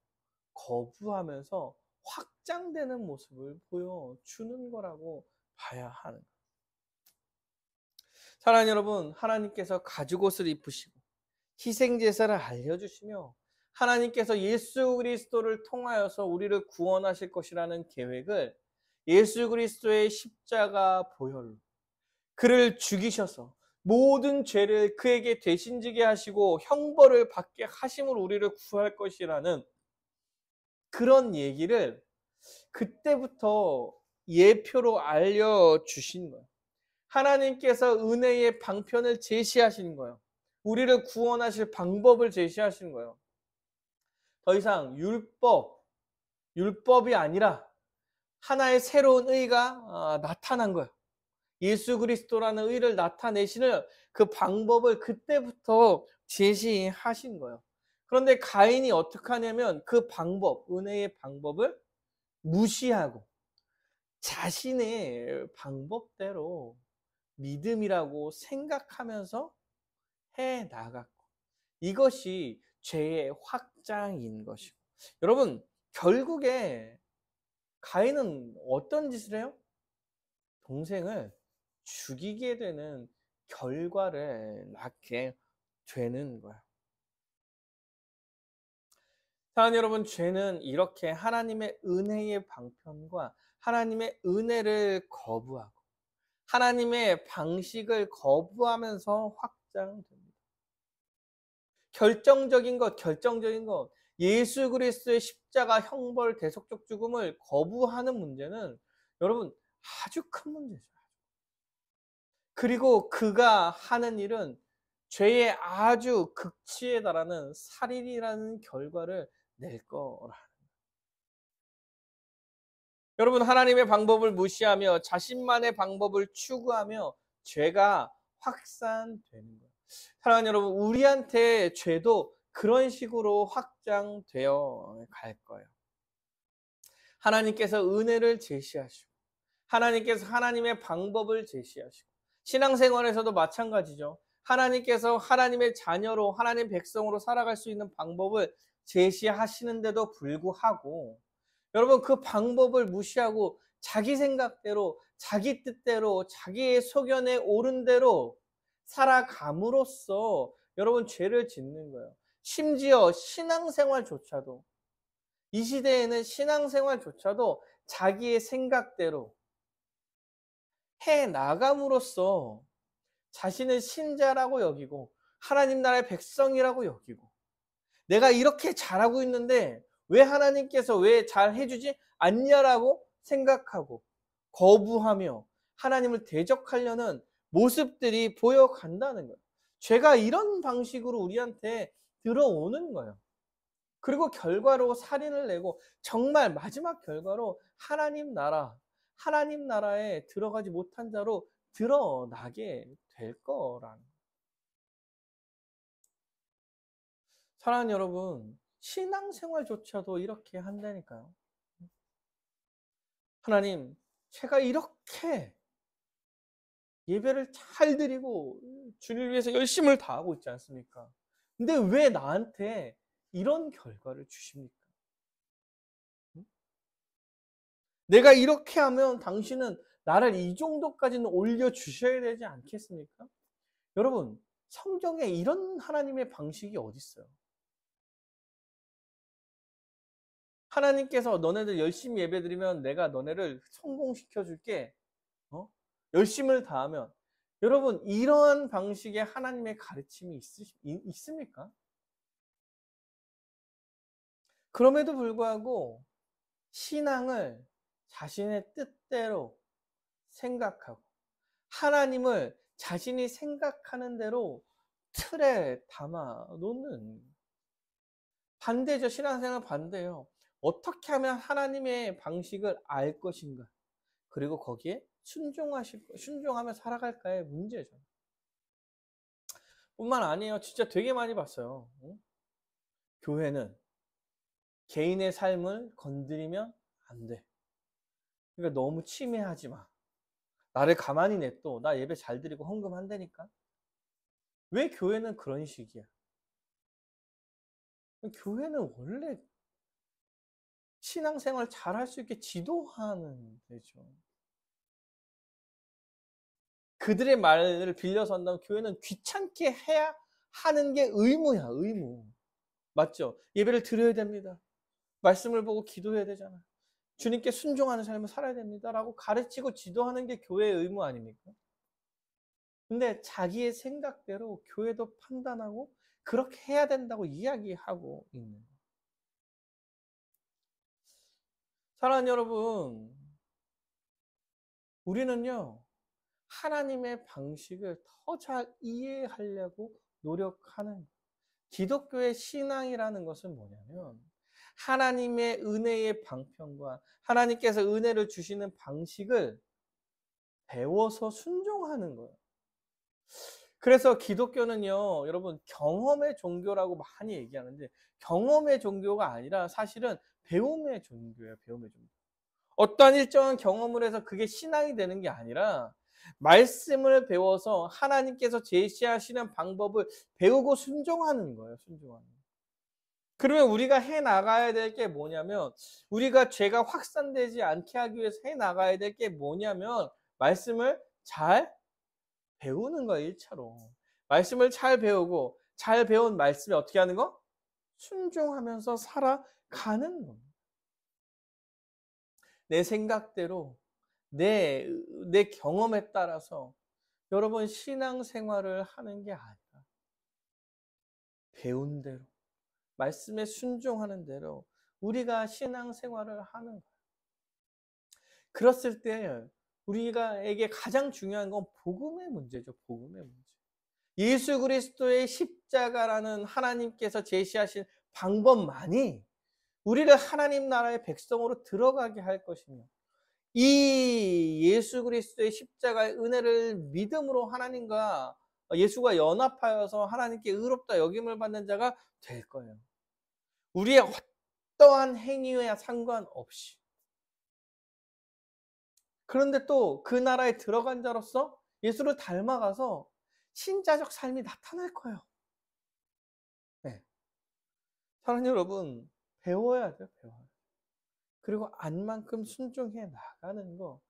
[SPEAKER 1] 거부하면서 확장되는 모습을 보여주는 거라고 봐야 하는 거예요. 사랑하는 여러분, 하나님께서 가죽옷을 입으시고 희생제사를 알려주시며 하나님께서 예수 그리스도를 통하여서 우리를 구원하실 것이라는 계획을 예수 그리스도의 십자가 보혈로 그를 죽이셔서 모든 죄를 그에게 대신지게 하시고 형벌을 받게 하심으로 우리를 구할 것이라는 그런 얘기를 그때부터 예표로 알려주신 거예요. 하나님께서 은혜의 방편을 제시하신 거예요. 우리를 구원하실 방법을 제시하신 거예요. 더 이상 율법이 아니라 하나의 새로운 의가 나타난 거예요. 예수 그리스도라는 의를 나타내시는 그 방법을 그때부터 제시하신 거예요. 그런데 가인이 어떻게 하냐면 그 방법, 은혜의 방법을 무시하고 자신의 방법대로 믿음이라고 생각하면서 해 나갔고 이것이 죄의 확장인 것이고 여러분 결국에 가인은 어떤 짓을 해요? 동생을 죽이게 되는 결과를 낳게 되는 거예요. 사랑하는 여러분, 죄는 이렇게 하나님의 은혜의 방편과 하나님의 은혜를 거부하고 하나님의 방식을 거부하면서 확장됩니다. 결정적인 것, 예수 그리스도의 십자가 형벌 대속적 죽음을 거부하는 문제는 여러분 아주 큰 문제죠. 그리고 그가 하는 일은 죄의 아주 극치에 달하는 살인이라는 결과를 낼 거라. 여러분 하나님의 방법을 무시하며 자신만의 방법을 추구하며 죄가 확산되는 거예요. 사랑하는 여러분, 우리한테 죄도 그런 식으로 확장되어 갈 거예요. 하나님께서 은혜를 제시하시고 하나님께서 하나님의 방법을 제시하시고 신앙생활에서도 마찬가지죠. 하나님께서 하나님의 자녀로 하나님 백성으로 살아갈 수 있는 방법을 제시하시는데도 불구하고 여러분 그 방법을 무시하고 자기 생각대로 자기 뜻대로 자기의 소견에 옳은 대로 살아감으로써 여러분 죄를 짓는 거예요. 심지어 신앙생활조차도 이 시대에는 신앙생활조차도 자기의 생각대로 해 나감으로써 자신을 신자라고 여기고 하나님 나라의 백성이라고 여기고 내가 이렇게 잘하고 있는데 왜 하나님께서 왜 잘해주지 않냐라고 생각하고 거부하며 하나님을 대적하려는 모습들이 보여간다는 거예요. 죄가 이런 방식으로 우리한테 들어오는 거예요. 그리고 결과로 살인을 내고 정말 마지막 결과로 하나님 나라에 들어가지 못한 자로 드러나게 될 거라는 거예요. 사랑하는 여러분, 신앙생활조차도 이렇게 한다니까요. 하나님, 제가 이렇게 예배를 잘 드리고 주님을 위해서 열심을 다하고 있지 않습니까? 근데 왜 나한테 이런 결과를 주십니까? 내가 이렇게 하면 당신은 나를 이 정도까지는 올려주셔야 되지 않겠습니까? 여러분, 성경에 이런 하나님의 방식이 어디 있어요? 하나님께서 너네들 열심히 예배드리면 내가 너네를 성공시켜 줄게. 열심을 다하면 여러분 이러한 방식의 하나님의 가르침이 있습니까? 그럼에도 불구하고 신앙을 자신의 뜻대로 생각하고 하나님을 자신이 생각하는 대로 틀에 담아 놓는, 반대죠. 신앙생활 반대예요. 어떻게 하면 하나님의 방식을 알 것인가, 그리고 거기에 순종하며 살아갈까의 문제죠. 뿐만 아니에요. 진짜 되게 많이 봤어요. 교회는 개인의 삶을 건드리면 안 돼. 그러니까 너무 침해하지 마. 나를 가만히 냅둬. 나 예배 잘 드리고 헌금한다니까. 왜 교회는 그런 식이야? 교회는 원래 신앙생활 잘할 수 있게 지도하는 데죠. 그들의 말을 빌려서 한다면 교회는 귀찮게 해야 하는 게 의무야, 의무. 맞죠? 예배를 드려야 됩니다. 말씀을 보고 기도해야 되잖아. 주님께 순종하는 삶을 살아야 됩니다라고 가르치고 지도하는 게 교회의 의무 아닙니까? 근데 자기의 생각대로 교회도 판단하고 그렇게 해야 된다고 이야기하고 있는 거예요. 사랑하는 여러분, 우리는요, 하나님의 방식을 더 잘 이해하려고 노력하는, 기독교의 신앙이라는 것은 뭐냐면 하나님의 은혜의 방편과 하나님께서 은혜를 주시는 방식을 배워서 순종하는 거예요. 그래서 기독교는요, 여러분, 경험의 종교라고 많이 얘기하는데 경험의 종교가 아니라 사실은 배움의 종교예요. 배움의 종교. 어떠한 일정한 경험을 해서 그게 신앙이 되는 게 아니라 말씀을 배워서 하나님께서 제시하시는 방법을 배우고 순종하는 거예요. 순종하는 거예요. 그러면 우리가 해 나가야 될 게 뭐냐면, 우리가 죄가 확산되지 않게 하기 위해서 해 나가야 될 게 뭐냐면 말씀을 잘 배우는 거예요. 1차로. 말씀을 잘 배우고 잘 배운 말씀에 어떻게 하는 거? 순종하면서 살아가는 겁니다. 내 생각대로 내 경험에 따라서 여러분 신앙생활을 하는 게 아니라 배운 대로 말씀에 순종하는 대로 우리가 신앙생활을 하는 거예요. 그랬을 때 우리가에게 가장 중요한 건 복음의 문제죠. 복음의 문제. 예수 그리스도의 십자가라는 하나님께서 제시하신 방법만이 우리를 하나님 나라의 백성으로 들어가게 할 것이며, 이 예수 그리스도의 십자가의 은혜를 믿음으로 하나님과 예수가 연합하여서 하나님께 의롭다 여김을 받는 자가 될 거예요. 우리의 어떠한 행위와 상관없이. 그런데 또 그 나라에 들어간 자로서 예수를 닮아가서 신자적 삶이 나타날 거예요. 네. 사랑하는 여러분, 배워야 돼요. 배워야 돼요. 그리고 안만큼 순종해 나가는 거,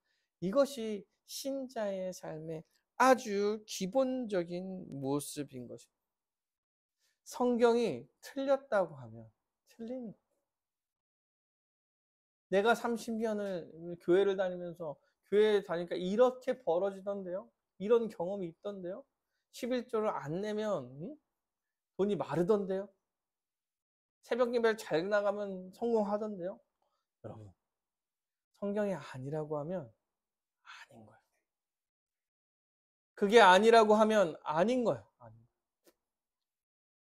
[SPEAKER 1] 이것이 신자의 삶의 아주 기본적인 모습인 것입니다. 성경이 틀렸다고 하면 틀린 거예요. 내가 30년을 교회를 다니면서 교회에 다니니까 이렇게 벌어지던데요? 이런 경험이 있던데요? 11조를 안 내면 돈이 마르던데요? 새벽 예배를 잘 나가면 성공하던데요? 여러분, 성경이 아니라고 하면 아닌 거예요. 그게 아니라고 하면 아닌 거예요.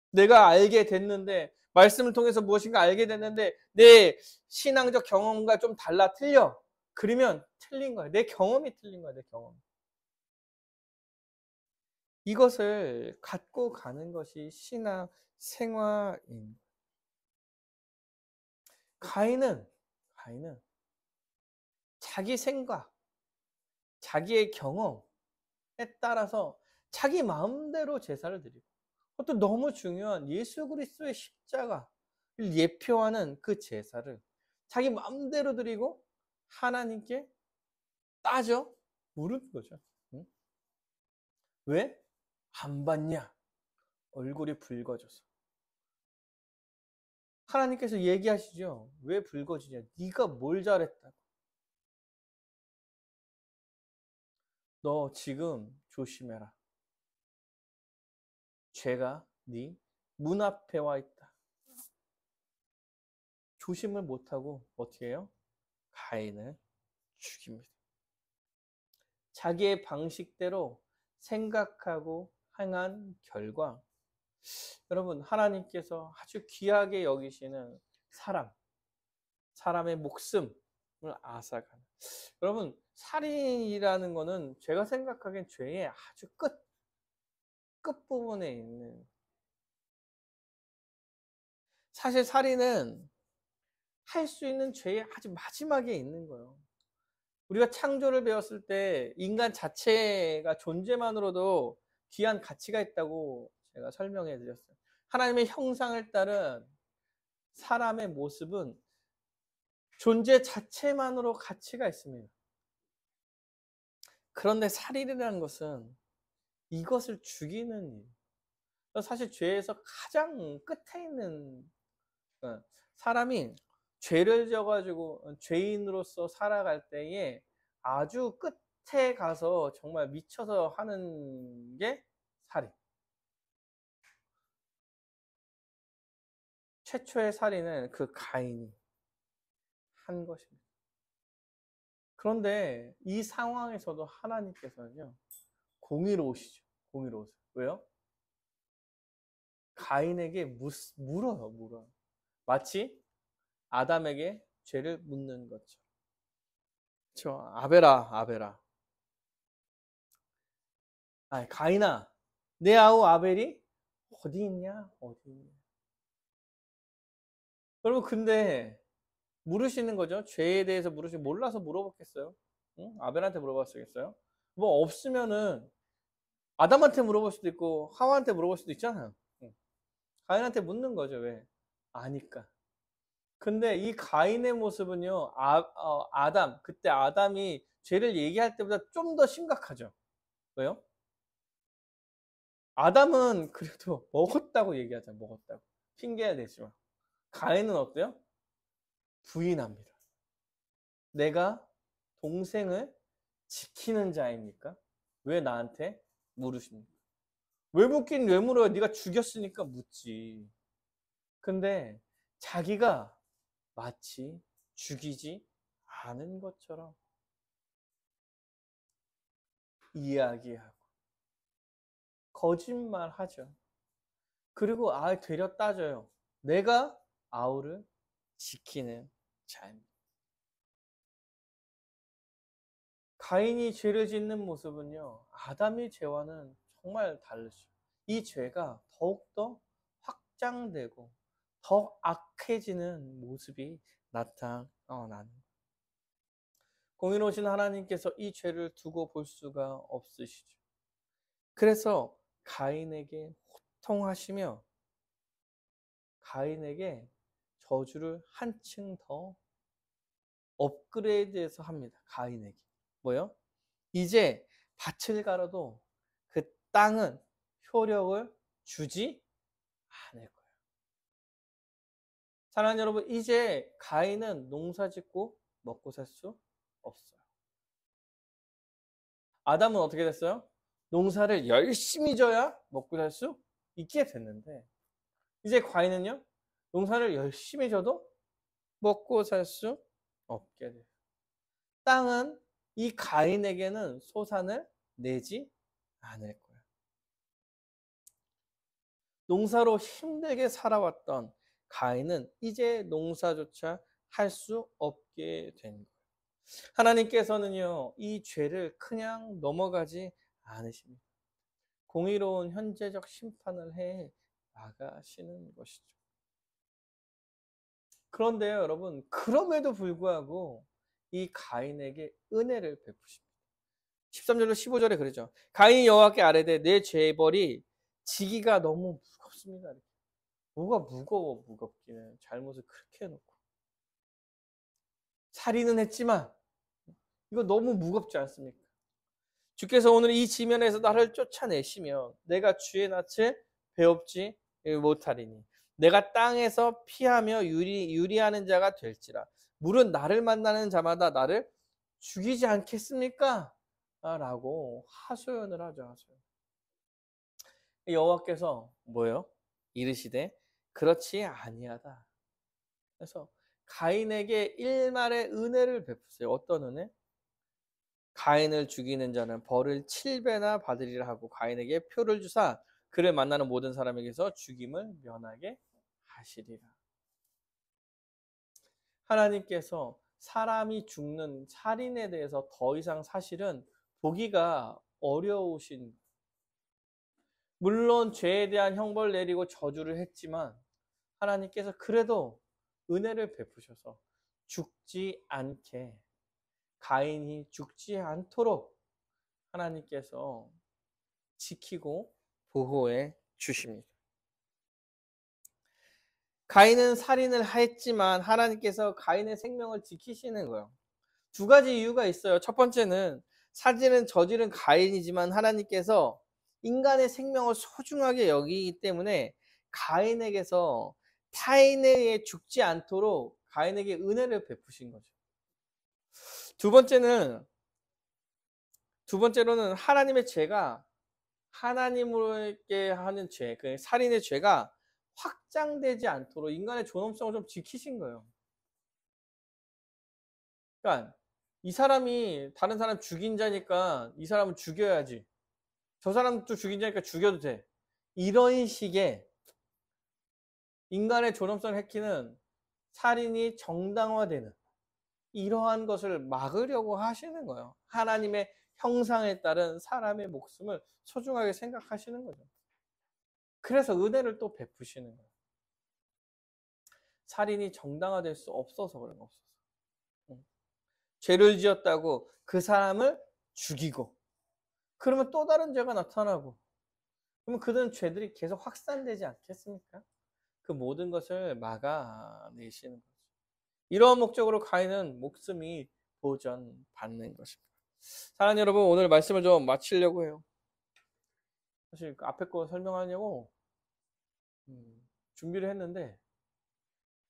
[SPEAKER 1] 내가 알게 됐는데, 말씀을 통해서 무엇인가 알게 됐는데 내 신앙적 경험과 좀 달라, 틀려. 그러면 틀린 거예요. 내 경험이 틀린 거예요. 내 경험. 이것을 갖고 가는 것이 신앙 생활인. 가인은 자기 생각, 자기의 경험에 따라서 자기 마음대로 제사를 드리고, 그것도 너무 중요한 예수 그리스도의 십자가를 예표하는 그 제사를 자기 마음대로 드리고 하나님께 따져 물은 거죠. 응? 왜? 안 받냐? 얼굴이 붉어져서. 하나님께서 얘기하시죠. 왜 붉어지냐? 네가 뭘 잘했다고. 너 지금 조심해라. 죄가 네 문 앞에 와 있다. 조심을 못하고 어떻게 해요? 가인을 죽입니다. 자기의 방식대로 생각하고 행한 결과 여러분 하나님께서 아주 귀하게 여기시는 사람의 목숨을 앗아가는 여러분 살인이라는 거는 제가 생각하기엔 죄의 아주 끝부분에 있는 사실 살인은 할 수 있는 죄의 아주 마지막에 있는 거예요. 우리가 창조를 배웠을 때 인간 자체가 존재만으로도 귀한 가치가 있다고 제가 설명해 드렸어요. 하나님의 형상을 따른 사람의 모습은 존재 자체만으로 가치가 있습니다. 그런데 살인이라는 것은 이것을 죽이는 일. 사실 죄에서 가장 끝에 있는 사람이 죄를 져가지고 죄인으로서 살아갈 때에 아주 끝에 가서 정말 미쳐서 하는 게 살인. 최초의 살인은 그 가인이 한 것입니다. 그런데 이 상황에서도 하나님께서는요, 공의로우시죠. 공의로우세요. 왜요? 가인에게 물어요. 마치 아담에게 죄를 묻는 것처럼. 그렇죠. 아벨아. 가인아, 내 아우 아벨이 어디 있냐? 여러분, 근데 물으시는 거죠. 죄에 대해서 몰라서 물어봤겠어요? 응? 아벨한테 물어봤겠어요? 뭐 없으면은 아담한테 물어볼 수도 있고 하와한테 물어볼 수도 있잖아요. 응. 가인한테 묻는 거죠. 왜? 아니까. 근데 이 가인의 모습은요, 그때 아담이 죄를 얘기할 때보다 좀 더 심각하죠. 왜요? 아담은 그래도 먹었다고 얘기하잖아요. 먹었다고. 핑계야 되지만. 가인은 어때요? 부인합니다. 내가 동생을 지키는 자입니까? 왜 나한테 물으십니까? 왜 묻긴 왜 물어요? 네가 죽였으니까 묻지. 근데 자기가 마치 죽이지 않은 것처럼 이야기하고 거짓말하죠. 그리고 되려 따져요. 내가 아우를 지키는 자입니다. 가인이 죄를 짓는 모습은요, 아담의 죄와는 정말 다르죠. 이 죄가 더욱더 확장되고 더 악해지는 모습이 나타나는 거예요. 공의로우신 하나님께서 이 죄를 두고 볼 수가 없으시죠. 그래서 가인에게 호통하시며 가인에게 저주를 한층 더 업그레이드해서 합니다. 가인에게. 뭐요? 이제 밭을 갈아도 그 땅은 효력을 주지 않을 거예요. 사랑하는 여러분, 이제 가인은 농사 짓고 먹고 살 수 없어요. 아담은 어떻게 됐어요? 농사를 열심히 져야 먹고 살 수 있게 됐는데 이제 가인은요? 농사를 열심히 져도 먹고 살 수 없게 돼요. 땅은 이 가인에게는 소산을 내지 않을 거예요. 농사로 힘들게 살아왔던 가인은 이제 농사조차 할 수 없게 된 거예요. 하나님께서는요, 이 죄를 그냥 넘어가지 않으십니다. 공의로운 현재적 심판을 해 나가시는 것이죠. 그런데요, 여러분, 그럼에도 불구하고 이 가인에게 은혜를 베푸십니다. 13절로 15절에 그러죠. 가인이 여호와께 아뢰되 내 죄벌이 지기가 너무 무겁습니다. 뭐가 무겁기는 잘못을 그렇게 해놓고 살인은 했지만 이거 너무 무겁지 않습니까? 주께서 오늘 이 지면에서 나를 쫓아내시면 내가 주의 낯을 배웁지 못하리니 내가 땅에서 피하며 유리하는 자가 될지라 물은 나를 만나는 자마다 나를 죽이지 않겠습니까? 라고 하소연을 하죠. 하소연. 여호와께서 뭐예요? 이르시되 그렇지 아니하다. 그래서 가인에게 일말의 은혜를 베푸세요. 어떤 은혜? 가인을 죽이는 자는 벌을 7배나 받으리라 하고 가인에게 표를 주사 그를 만나는 모든 사람에게서 죽임을 면하게 하시리라. 하나님께서 사람이 죽는 살인에 대해서 더 이상 사실은 보기가 어려우신, 물론 죄에 대한 형벌을 내리고 저주를 했지만 하나님께서 그래도 은혜를 베푸셔서 죽지 않게, 가인이 죽지 않도록 하나님께서 지키고 보호해 주십니다. 가인은 살인을 했지만 하나님께서 가인의 생명을 지키시는 거예요. 두 가지 이유가 있어요. 첫 번째는 사실은 저지른 가인이지만 하나님께서 인간의 생명을 소중하게 여기기 때문에 가인에게서 타인에 의해 죽지 않도록 가인에게 은혜를 베푸신 거죠. 두 번째로는 하나님의 죄가, 하나님으로께 하는 죄, 그 살인의 죄가 확장되지 않도록 인간의 존엄성을 좀 지키신 거예요. 그러니까 이 사람이 다른 사람 죽인 자니까 이 사람은 죽여야지, 저 사람도 죽인 자니까 죽여도 돼, 이런 식의 인간의 존엄성을 해키는 살인이 정당화되는 이러한 것을 막으려고 하시는 거예요. 하나님의 형상에 따른 사람의 목숨을 소중하게 생각하시는 거죠. 그래서 은혜를 또 베푸시는 거예요. 살인이 정당화될 수 없어서 그런 거, 없어서. 죄를 지었다고 그 사람을 죽이고 그러면 또 다른 죄가 나타나고 그러면 그런 죄들이 계속 확산되지 않겠습니까? 그 모든 것을 막아내시는 거죠. 이러한 목적으로 가인은 목숨이 보전받는 것입니다. 사랑하는 여러분, 오늘 말씀을 좀 마치려고 해요. 사실 그 앞에 거 설명하려고 준비를 했는데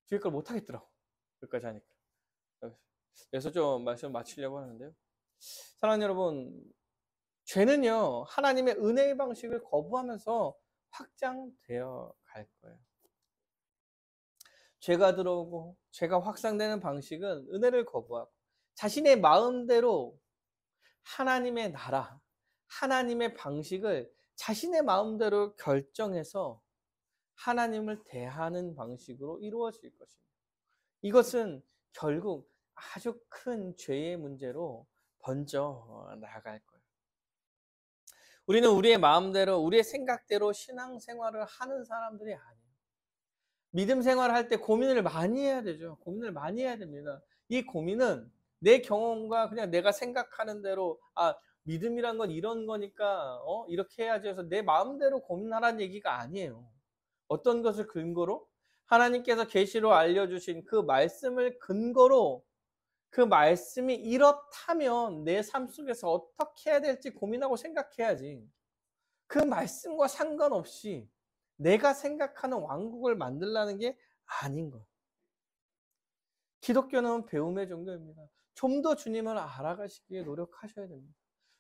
[SPEAKER 1] 뒤에 걸 못하겠더라고, 여기까지 하니까. 그래서 좀 말씀 마치려고 하는데요. 사랑하는 여러분, 죄는요 하나님의 은혜의 방식을 거부하면서 확장되어 갈 거예요. 죄가 들어오고 죄가 확산되는 방식은 은혜를 거부하고 자신의 마음대로 하나님의 나라, 하나님의 방식을 자신의 마음대로 결정해서 하나님을 대하는 방식으로 이루어질 것입니다. 이것은 결국 아주 큰 죄의 문제로 번져 나갈 거예요. 우리는 우리의 마음대로, 우리의 생각대로 신앙생활을 하는 사람들이 아니에요. 믿음 생활을 할 때 고민을 많이 해야 되죠. 고민을 많이 해야 됩니다. 이 고민은 내 경험과 그냥 내가 생각하는 대로, 믿음이란 건 이런 거니까 이렇게 해야지 해서 내 마음대로 고민하라는 얘기가 아니에요. 어떤 것을 근거로? 하나님께서 계시로 알려주신 그 말씀을 근거로 그 말씀이 이렇다면 내 삶 속에서 어떻게 해야 될지 고민하고 생각해야지, 그 말씀과 상관없이 내가 생각하는 왕국을 만들라는 게 아닌 것. 기독교는 배움의 종교입니다. 좀 더 주님을 알아가시기에 노력하셔야 됩니다.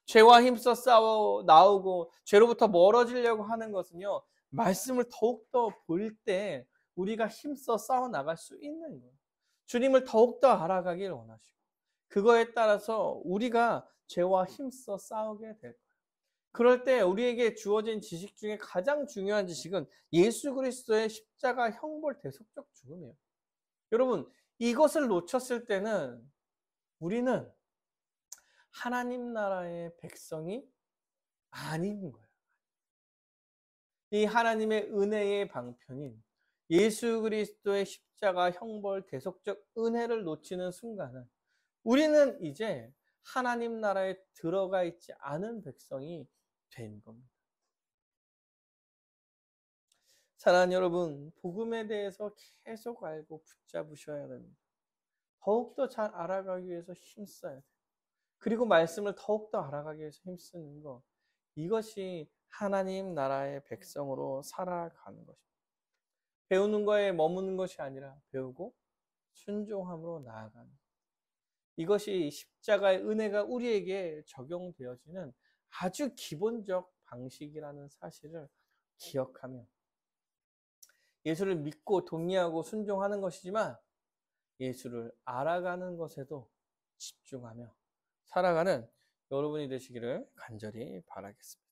[SPEAKER 1] 죄와 힘써 싸워 나오고 죄로부터 멀어지려고 하는 것은요, 말씀을 더욱더 볼 때 우리가 힘써 싸워 나갈 수 있는 거예요. 주님을 더욱더 알아가길 원하시고 그거에 따라서 우리가 죄와 힘써 싸우게 될 거예요. 그럴 때 우리에게 주어진 지식 중에 가장 중요한 지식은 예수 그리스도의 십자가 형벌 대속적 죽음이에요. 여러분, 이것을 놓쳤을 때는 우리는 하나님 나라의 백성이 아닌 거예요. 이 하나님의 은혜의 방편인 예수 그리스도의 십자가 형벌 대속적 은혜를 놓치는 순간은 우리는 이제 하나님 나라에 들어가 있지 않은 백성이 된 겁니다. 사랑하는 여러분, 복음에 대해서 계속 알고 붙잡으셔야 됩니다. 더욱더 잘 알아가기 위해서 힘써야 돼요. 그리고 말씀을 더욱더 알아가기 위해서 힘쓰는 것, 이것이 하나님 나라의 백성으로 살아가는 것입니다. 배우는 거에 머무는 것이 아니라 배우고 순종함으로 나아가는 것. 이것이 십자가의 은혜가 우리에게 적용되어지는 아주 기본적 방식이라는 사실을 기억하며 예수를 믿고 동의하고 순종하는 것이지만 예수를 알아가는 것에도 집중하며 살아가는 여러분이 되시기를 간절히 바라겠습니다.